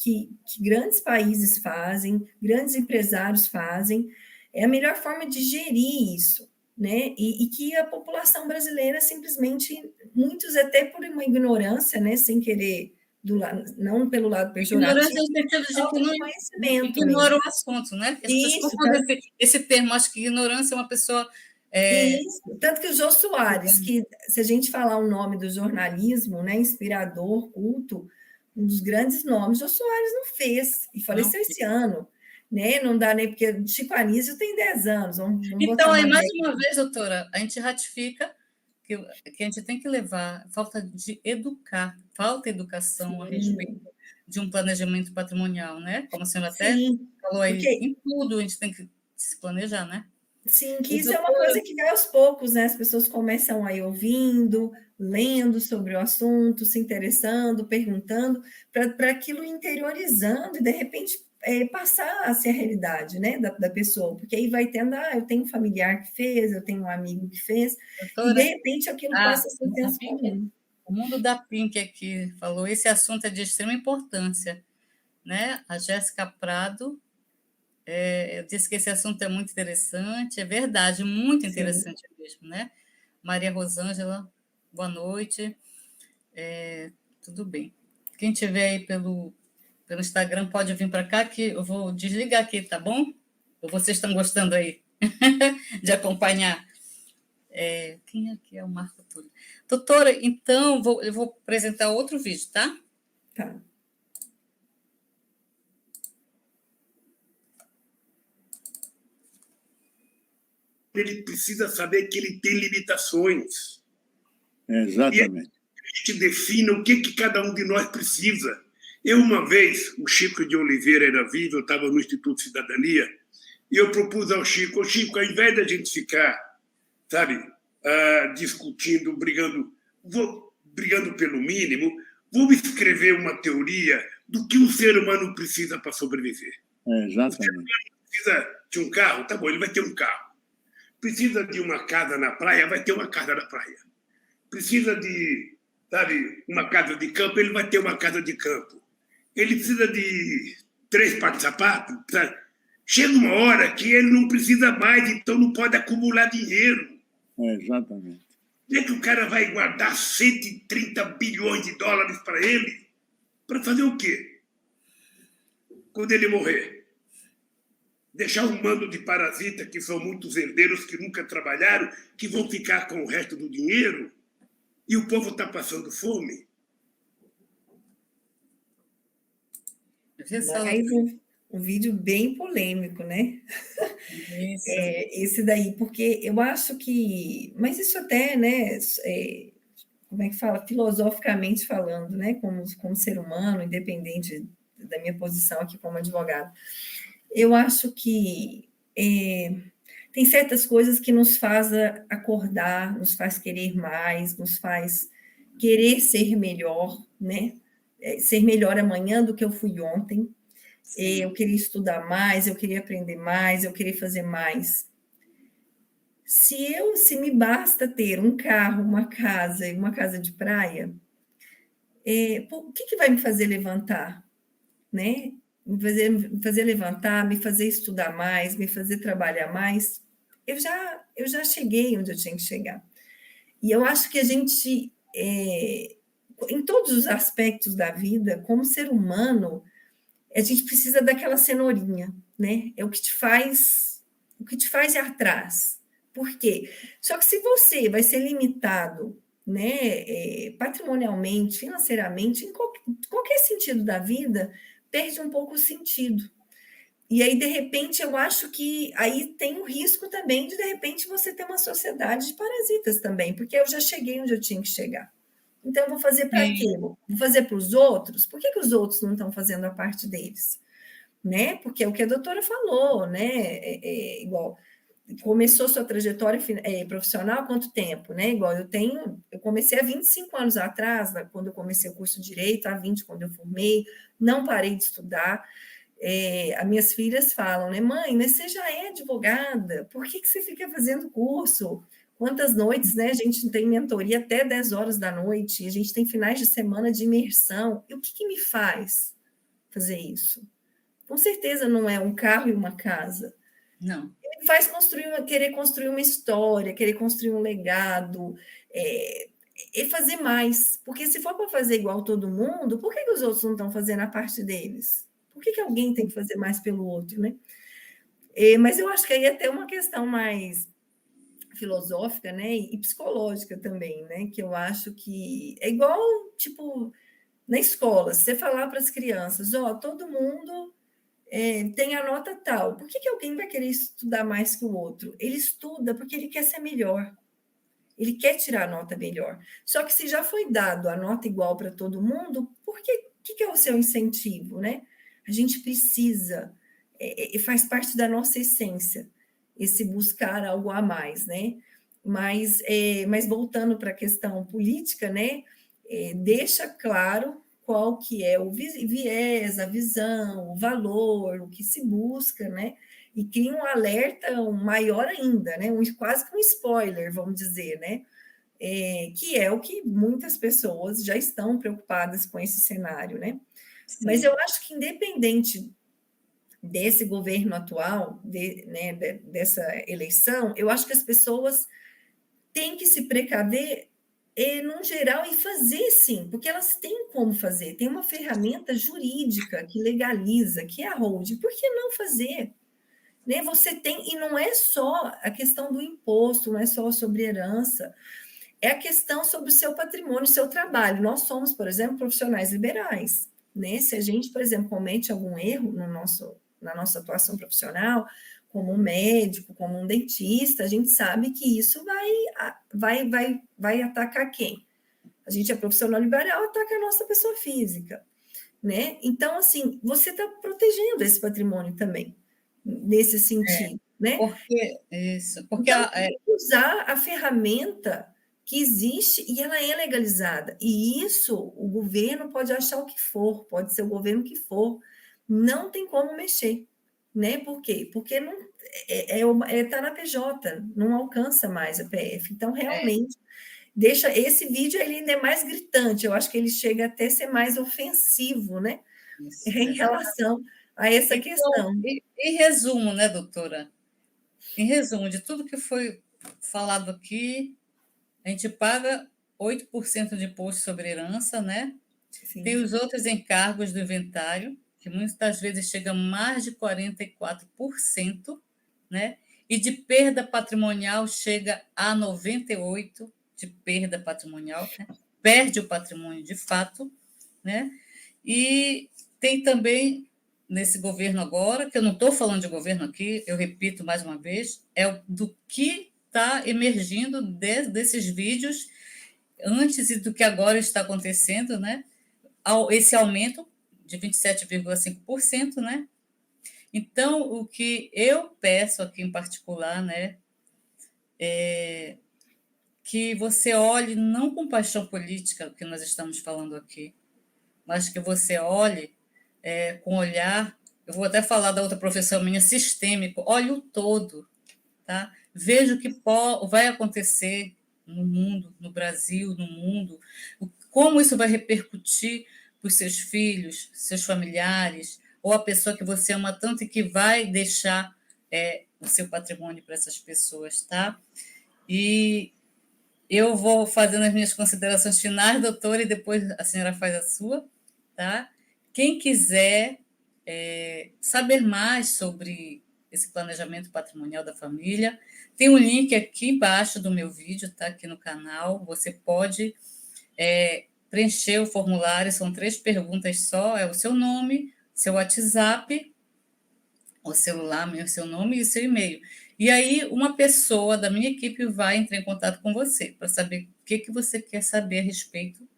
grandes países fazem, grandes empresários fazem, é a melhor forma de gerir isso, né? E que a população brasileira simplesmente, muitos até por uma ignorância, né, sem querer, não pelo lado Ignorância pejorativo, no sentido de que falta não, de conhecimento ignora mesmo. o assunto, né? As pessoas Isso, confundem esse termo. Acho que ignorância é uma pessoa. isso. Tanto que o Jô Soares, que se a gente falar o nome do jornalismo, né, inspirador, culto, um dos grandes nomes, Jô Soares não fez, e Não. faleceu esse ano. Né? Não dá nem, porque Chico Anísio tem 10 anos, vamos Então, botar aí, uma mais média. uma vez, doutora, a gente ratifica que a gente tem que levar falta de educar, falta de educação a respeito Sim, de um planejamento patrimonial, né? Como a senhora até sim, falou aí, porque em tudo a gente tem que se planejar, né? sim, que E, isso é uma doutora, coisa que vai aos poucos, né? As pessoas começam aí ouvindo, lendo sobre o assunto, se interessando, perguntando, para aquilo interiorizando e, de repente, passar a ser a realidade, né, da pessoa, porque aí vai tendo, eu tenho um familiar que fez, eu tenho um amigo que fez, e, de doutora, repente, aquilo passa a ser senso comum. o mundo da Pink aqui falou, esse assunto é de extrema importância, né? A Jéssica Prado eu disse que esse assunto é muito interessante, é verdade, muito Sim, interessante mesmo, né? Maria Rosângela, boa noite. Tudo bem. Quem tiver aí pelo Instagram pode vir para cá, que eu vou desligar aqui, tá bom? Ou vocês estão gostando aí de acompanhar? Quem aqui é o Marco Túlio? Doutora, então, eu vou apresentar outro vídeo, tá? tá. Ele precisa saber que ele tem limitações. Exatamente. E a gente define o que cada um de nós precisa. Eu, uma vez, o Chico de Oliveira era vivo, eu estava no Instituto Cidadania, E eu propus ao Chico, ô Chico, ao invés da gente ficar, sabe, discutindo, brigando pelo mínimo, vamos escrever uma teoria do que o ser humano precisa para sobreviver. Exatamente. Precisa de um carro? Tá bom, ele vai ter um carro. Precisa de uma casa na praia? Vai ter uma casa na praia. Precisa de, sabe, uma casa de campo? Ele vai ter uma casa de campo. Ele precisa de 3 pares de sapato? Chega uma hora que ele não precisa mais, então não pode acumular dinheiro. Exatamente. E é que o cara vai guardar 130 bilhões de dólares para ele? Para fazer o quê? Quando ele morrer? Deixar um bando de parasitas, que são muitos herdeiros que nunca trabalharam, que vão ficar com o resto do dinheiro? E o povo está passando fome? Mais um vídeo bem polêmico, né? Isso. Esse daí, porque eu acho que... Mas isso até, né? Como é que fala? Filosoficamente falando, né? Como ser humano, independente da minha posição aqui como advogado. Eu acho que tem certas coisas que nos faz acordar, nos faz querer mais, nos faz querer ser melhor, né? Ser melhor amanhã do que eu fui ontem. Eu queria estudar mais, eu queria aprender mais, eu queria fazer mais. Se me basta ter um carro, uma casa de praia, o que vai me fazer levantar, né? Me fazer levantar, me fazer estudar mais, me fazer trabalhar mais. Eu já cheguei onde eu tinha que chegar. E eu acho que a gente, em todos os aspectos da vida, como ser humano, a gente precisa daquela cenourinha, né? É o que te faz ir atrás. Por quê? Só que se você vai ser limitado, né, patrimonialmente, financeiramente, em qualquer sentido da vida, perde um pouco o sentido. E aí, de repente, eu acho que aí tem o risco também de repente, você ter uma sociedade de parasitas também, porque eu já cheguei onde eu tinha que chegar. Então, eu vou fazer para quê? Vou fazer para os outros? Por que os outros não estão fazendo a parte deles? Né? Porque é o que a doutora falou, né? Igual, começou sua trajetória profissional há quanto tempo, né? Igual eu comecei há 25 anos atrás, quando eu comecei o curso de Direito, há 20 quando eu formei, não parei de estudar. As minhas filhas falam, né? Mãe, mas você já é advogada, por que você fica fazendo curso? Quantas noites, né? A gente tem mentoria até 10 horas da noite, a gente tem finais de semana de imersão. E o que me faz fazer isso? Com certeza não é um carro e uma casa. Não. Ele faz querer construir uma história, querer construir um legado, e fazer mais. Porque se for para fazer igual todo mundo, por que os outros não estão fazendo a parte deles? Por que alguém tem que fazer mais pelo outro, né? Mas eu acho que aí é até uma questão mais filosófica, né, e psicológica também, né, que eu acho que é igual, tipo, na escola, se você falar para as crianças, todo mundo tem a nota tal, por que alguém vai querer estudar mais que o outro? Ele estuda porque ele quer ser melhor, ele quer tirar a nota melhor, só que se já foi dado a nota igual para todo mundo, por que é o seu incentivo, né? A gente precisa, faz parte da nossa essência, esse buscar algo a mais, né? Mas voltando para a questão política, né? Deixa claro qual que é o viés, a visão, o valor, o que se busca, né? E cria um alerta maior ainda, né? Quase que um spoiler, vamos dizer, né? Que é o que muitas pessoas já estão preocupadas com esse cenário, né? Sim. Mas eu acho que independente desse governo atual, dessa eleição, eu acho que as pessoas têm que se precaver no geral e fazer sim, porque elas têm como fazer, tem uma ferramenta jurídica que legaliza, que é a holding, por que não fazer? Né? Você tem, e não é só a questão do imposto, não é só sobre herança, é a questão sobre o seu patrimônio, o seu trabalho. Nós somos, por exemplo, profissionais liberais, né? Se a gente, por exemplo, comete algum erro na nossa atuação profissional, como um médico, como um dentista, a gente sabe que isso vai atacar quem? A gente é profissional liberal, ataca a nossa pessoa física, né? Então, assim, você está protegendo esse patrimônio também, nesse sentido, né? Porque Então, tem que usar a ferramenta que existe e ela é legalizada. E isso o governo pode achar o que for, pode ser o governo que for, não tem como mexer, né? Por quê? Porque não tá na PJ, não alcança mais a PF. Então, realmente, deixa esse vídeo ele ainda é mais gritante. Eu acho que ele chega até a ser mais ofensivo, né? isso, Em relação a essa então, questão. em resumo, né, doutora? Em resumo, de tudo que foi falado aqui, a gente paga 8% de imposto sobre herança, né? Tem Sim. os outros encargos do inventário, que muitas vezes chega a mais de 44%, né? E de perda patrimonial chega a 98% de perda patrimonial, né? Perde o patrimônio de fato, né? E tem também, nesse governo agora, que eu não estou falando de governo aqui, eu repito mais uma vez, é do que está emergindo desses vídeos antes e do que agora está acontecendo, né? Esse aumento de 27,5%, né? Então, o que eu peço aqui em particular, né, é que você olhe não com paixão política, o que nós estamos falando aqui, mas que você olhe com olhar, eu vou até falar da outra professora minha, sistêmico, olhe o todo, tá? Veja o que vai acontecer no mundo, no Brasil, no mundo, como isso vai repercutir para os seus filhos, seus familiares, ou a pessoa que você ama tanto e que vai deixar o seu patrimônio para essas pessoas, tá? E eu vou fazendo as minhas considerações finais, doutora, e depois a senhora faz a sua, tá? Quem quiser saber mais sobre esse planejamento patrimonial da família, tem um link aqui embaixo do meu vídeo, tá? Aqui no canal. Você pode preencher o formulário, são 3 perguntas só, é o seu nome, seu WhatsApp, o celular, o seu nome e o seu e-mail. E aí, uma pessoa da minha equipe vai entrar em contato com você para saber o que você quer saber a respeito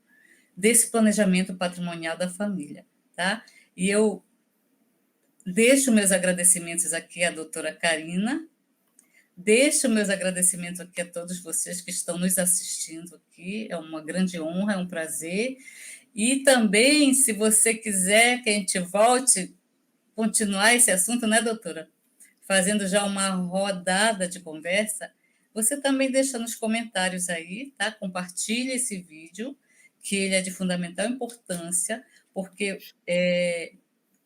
desse planejamento patrimonial da família, tá? E eu deixo meus agradecimentos aqui à doutora Karina, deixo meus agradecimentos aqui a todos vocês que estão nos assistindo aqui, é uma grande honra, é um prazer. E também, se você quiser que a gente volte continuar esse assunto, né, doutora? Fazendo já uma rodada de conversa, você também deixa nos comentários aí, tá? Compartilhe esse vídeo, que ele é de fundamental importância, porque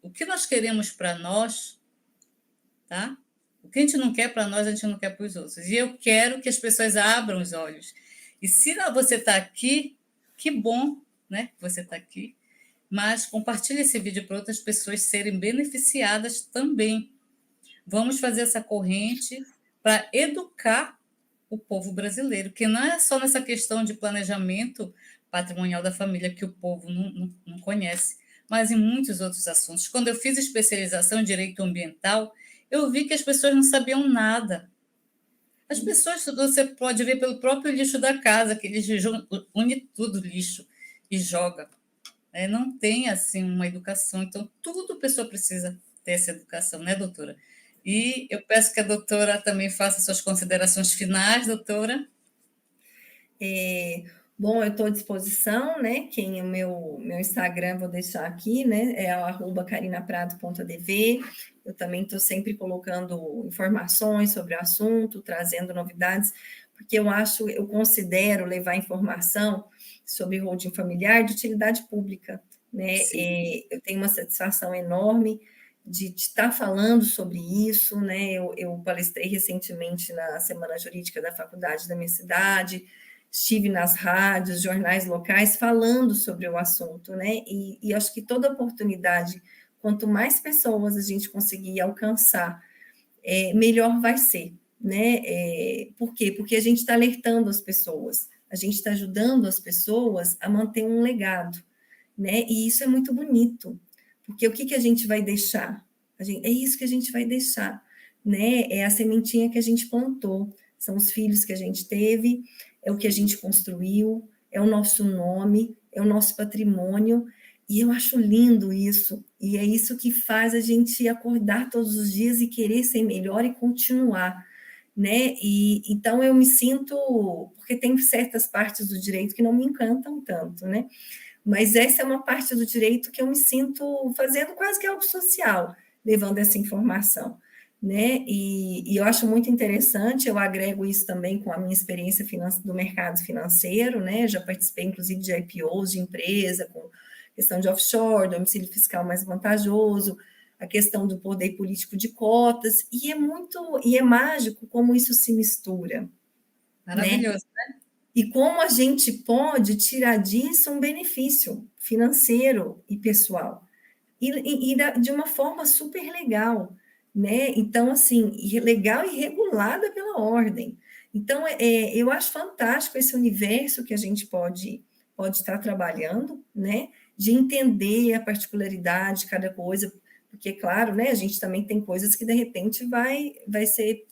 o que nós queremos para nós, tá? O que a gente não quer para nós, a gente não quer para os outros. E eu quero que as pessoas abram os olhos. E se você está aqui, que bom, né, que você está aqui, mas compartilhe esse vídeo para outras pessoas serem beneficiadas também. Vamos fazer essa corrente para educar o povo brasileiro, que não é só nessa questão de planejamento patrimonial da família que o povo não conhece, mas em muitos outros assuntos. Quando eu fiz especialização em direito ambiental, eu vi que as pessoas não sabiam nada. As pessoas, você pode ver pelo próprio lixo da casa, que eles unem tudo lixo e joga. Não tem assim uma educação, então tudo a pessoa precisa ter essa educação, né, doutora? E eu peço que a doutora também faça suas considerações finais, doutora. Bom, eu estou à disposição, né? O meu Instagram vou deixar aqui, né? É @carinaprado.dv. Eu também estou sempre colocando informações sobre o assunto, trazendo novidades, porque eu considero levar informação sobre holding familiar de utilidade pública, né? Eu tenho uma satisfação enorme de estar falando sobre isso, né? Eu palestrei recentemente na Semana Jurídica da faculdade da minha cidade, estive nas rádios, jornais locais, falando sobre o assunto, né? E acho que toda oportunidade, quanto mais pessoas a gente conseguir alcançar, melhor vai ser, né? Por quê? Porque a gente está alertando as pessoas, a gente está ajudando as pessoas a manter um legado, né? E isso é muito bonito, porque o que a gente vai deixar? É isso que a gente vai deixar, né? É a sementinha que a gente plantou, são os filhos que a gente teve, é o que a gente construiu, é o nosso nome, é o nosso patrimônio, E eu acho lindo isso, e é isso que faz a gente acordar todos os dias e querer ser melhor e continuar, né? E então eu me sinto, porque tem certas partes do direito que não me encantam tanto, né? Mas essa é uma parte do direito que eu me sinto fazendo quase que algo social, levando essa informação, né? E eu acho muito interessante, eu agrego isso também com a minha experiência do mercado financeiro, né? Já participei, inclusive, de IPOs de empresa, com questão de offshore, domicílio fiscal mais vantajoso, a questão do poder político de cotas, e é mágico como isso se mistura, né? Maravilhoso, né? E como a gente pode tirar disso um benefício financeiro e pessoal, de uma forma super legal, né? Então, assim, legal e regulada pela ordem. Então, eu acho fantástico esse universo que a gente pode estar trabalhando, né? De entender a particularidade de cada coisa, porque, claro, né, a gente também tem coisas que, de repente, vai ser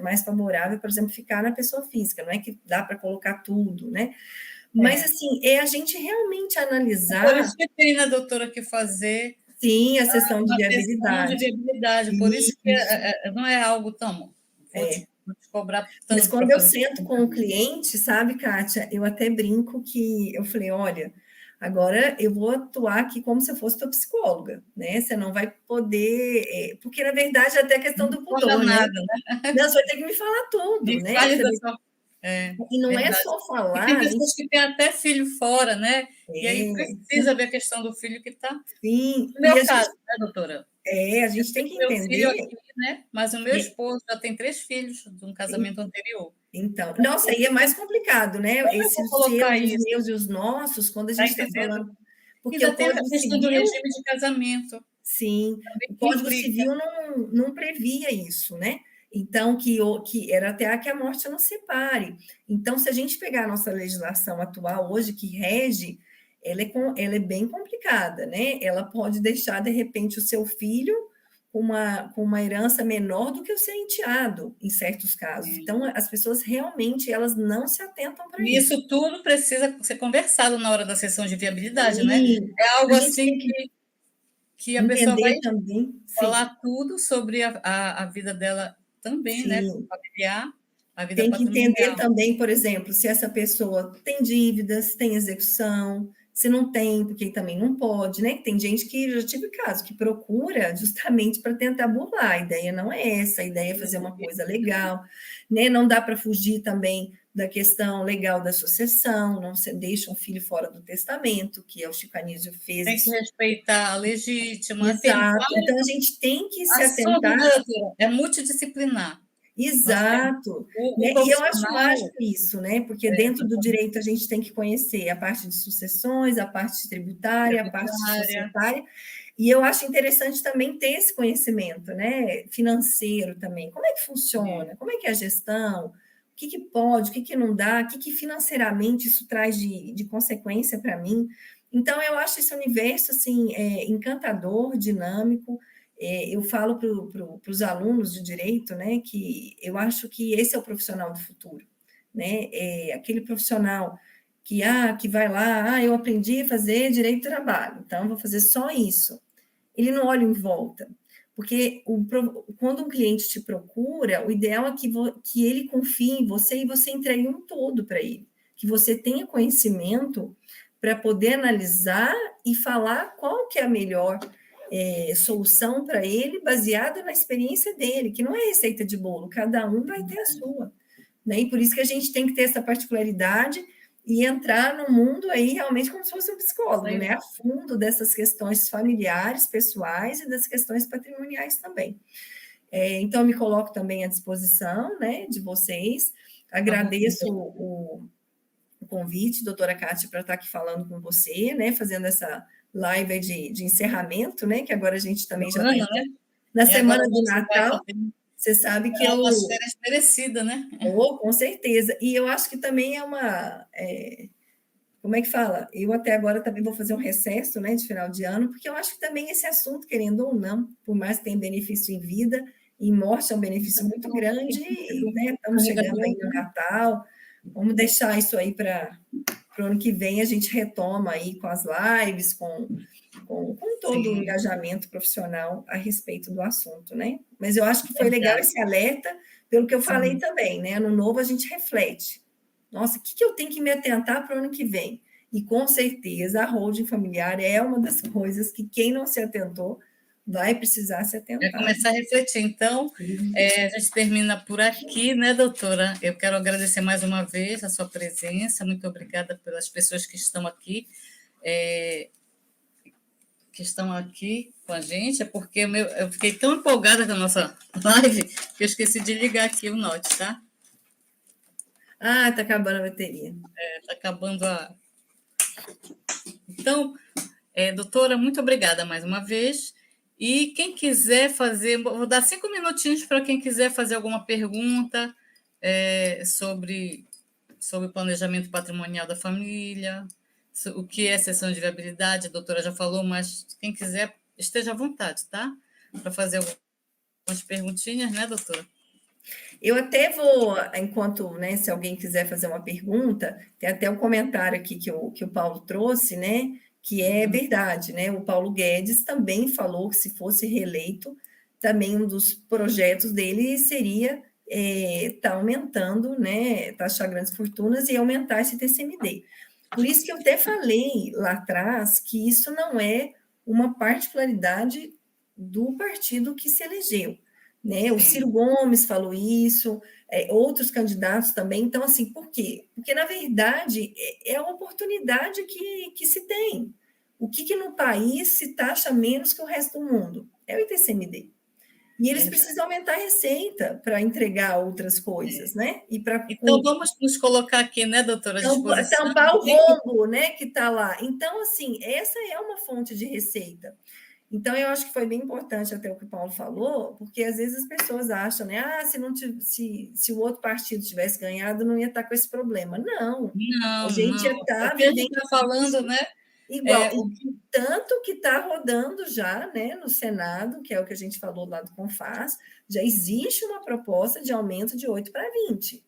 mais favorável, por exemplo, ficar na pessoa física, não é que dá para colocar tudo, né? Mas, assim, é a gente realmente analisar... Por isso que tem, né, doutora, que fazer Sim, a sessão de uma questão de viabilidade. viabilidade. Por isso que não é algo tão... Vou te cobrar tanto. Mas quando eu sento com o cliente, sabe, Kátia, eu até brinco que eu falei, olha, agora eu vou atuar aqui como se eu fosse tua psicóloga, né? Você não vai poder... Porque, na verdade, é até a questão do pudor, né? Nada, né? Não, você vai ter que me falar tudo, né? E não é só falar... E tem pessoas que têm até filho fora, né? E aí precisa ver a questão do filho que está... Sim. No meu caso, né, doutora? A gente tem que entender... Meu filho aqui, né? Mas o meu esposo já tem 3 filhos de um casamento anterior. Então, nossa, aí é mais complicado, né? Esses os meus e os nossos, quando a gente está falando... Porque o Código Civil... do regime de casamento. Sim, o Código Civil não previa isso, né? Então, que era até que a morte não separe. Então, se a gente pegar a nossa legislação atual hoje, que rege, ela é bem complicada, né? Ela pode deixar, de repente, o seu filho com uma herança menor do que o seu enteado, em certos casos. Então, as pessoas realmente elas não se atentam para isso. Isso tudo precisa ser conversado na hora da sessão de viabilidade, né? É algo assim que a pessoa vai também, falar tudo sobre a vida dela também, né? Familiar, a vida tem que patrimonial. entender também, por exemplo, se essa pessoa tem dívidas, tem execução, se não tem, porque também não pode, né? Tem gente que, já tive caso, que procura justamente para tentar burlar. A ideia não é essa, a ideia é fazer uma coisa legal, né? Não dá para fugir também da questão legal da sucessão, não se deixa um filho fora do testamento, que é o Chico Anísio fez. Tem que respeitar a legítima. Exato. Então, a gente tem que se atentar... É multidisciplinar. Exato. E eu acho mágico isso, né? Porque dentro do direito a gente tem que conhecer a parte de sucessões, a parte tributária, a parte societária, e eu acho interessante também ter esse conhecimento, né? Financeiro também. Como é que funciona? Como é que é a gestão? O que pode, o que não dá, o que financeiramente isso traz de consequência para mim? Então, eu acho esse universo assim, encantador, dinâmico. Eu falo para os alunos de direito, né, que eu acho que esse é o profissional do futuro, né? Aquele profissional que vai lá, eu aprendi a fazer direito do trabalho, então vou fazer só isso. Ele não olha em volta, porque quando um cliente te procura, o ideal é que ele confie em você e você entregue um todo para ele, que você tenha conhecimento para poder analisar e falar qual que é a melhor solução para ele, baseada na experiência dele, que não é receita de bolo, cada um vai ter a sua, né? E por isso que a gente tem que ter essa particularidade e entrar no mundo aí realmente como se fosse um psicólogo, né? A fundo dessas questões familiares, pessoais e das questões patrimoniais também. Então, eu me coloco também à disposição, né, de vocês. Agradeço o convite, doutora Kátia, para estar aqui falando com você, né, fazendo essa live de encerramento, né, que agora a gente também já está na semana do Natal. Você sabe que uma férias merecida, né? Com certeza. E eu acho que também é uma... como é que fala? Eu até agora também vou fazer um recesso, né, de final de ano, porque eu acho que também esse assunto, querendo ou não, por mais que tenha benefício em vida, em morte é um benefício muito grande, né? Estamos chegando aí no Natal, vamos deixar isso aí para o ano que vem, a gente retoma aí com as lives, com com todo o Sim, engajamento profissional a respeito do assunto, né? Mas eu acho que foi legal verdade. esse alerta, pelo que eu falei Sim. também, né? Ano novo a gente reflete. Nossa, o que eu tenho que me atentar para o ano que vem? E com certeza a holding familiar é uma das coisas que quem não se atentou vai precisar se Vai atentar. começar a refletir. Então, a gente termina por aqui, né, doutora? Eu quero agradecer mais uma vez a sua presença. Muito obrigada pelas pessoas que estão aqui, com a gente. É porque eu fiquei tão empolgada com a nossa live que eu esqueci de ligar aqui o note, tá? Ah, está acabando a bateria. Está acabando a. Então, doutora, muito obrigada mais uma vez. E quem quiser fazer, vou dar 5 minutinhos para quem quiser fazer alguma pergunta sobre planejamento patrimonial da família, o que é sessão de viabilidade, a doutora já falou, mas quem quiser, esteja à vontade, tá? Para fazer algumas perguntinhas, né, doutora? Eu até vou, enquanto, né, se alguém quiser fazer uma pergunta, tem até um comentário aqui que o Paulo trouxe, né, que é verdade, né, o Paulo Guedes também falou que se fosse reeleito, também um dos projetos dele seria tá aumentando, né, taxar grandes fortunas e aumentar esse TCMD. Por isso que eu até falei lá atrás que isso não é uma particularidade do partido que se elegeu, né? O Ciro Gomes falou isso, outros candidatos também. Então, assim, por quê? Porque, na verdade, é a oportunidade que se tem. O que no país se taxa menos que o resto do mundo? É o ITCMD. E eles precisam aumentar a receita para entregar outras coisas, né? E para Então, vamos nos colocar aqui, né, doutora, à disposição. tampar o rombo, né, que está lá. Então, assim, essa é uma fonte de receita. Então, eu acho que foi bem importante até o que o Paulo falou, porque às vezes as pessoas acham, né? Se o outro partido tivesse ganhado, não ia estar com esse problema. Não, a gente ia Não. estar O que a gente vivendo está falando, né? igual. E tanto que está rodando já, né, no Senado, que é o que a gente falou lá do CONFAS, já existe uma proposta de aumento de 8 para 20.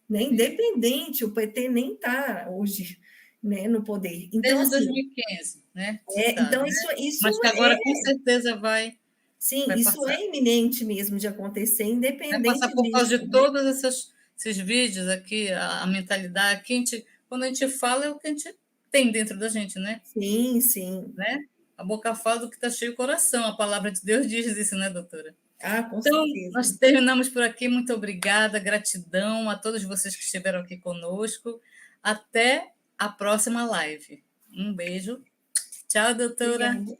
Né? Independente, o PT nem está hoje, né, no poder. Então, Desde assim, 2015, né? então Né? isso Mas que agora com certeza vai isso passar. é iminente mesmo de acontecer, Vai passar independente por causa disso. de todos esses vídeos aqui, a mentalidade. Quando a gente fala, é o que a gente tem dentro da gente, né? Sim, sim. Né? A boca fala do que está cheio o coração. A palavra de Deus diz isso, né, doutora? Ah, com Então, certeza. nós terminamos por aqui. Muito obrigada, gratidão a todos vocês que estiveram aqui conosco. Até a próxima live. Um beijo. Tchau, doutora. Obrigada.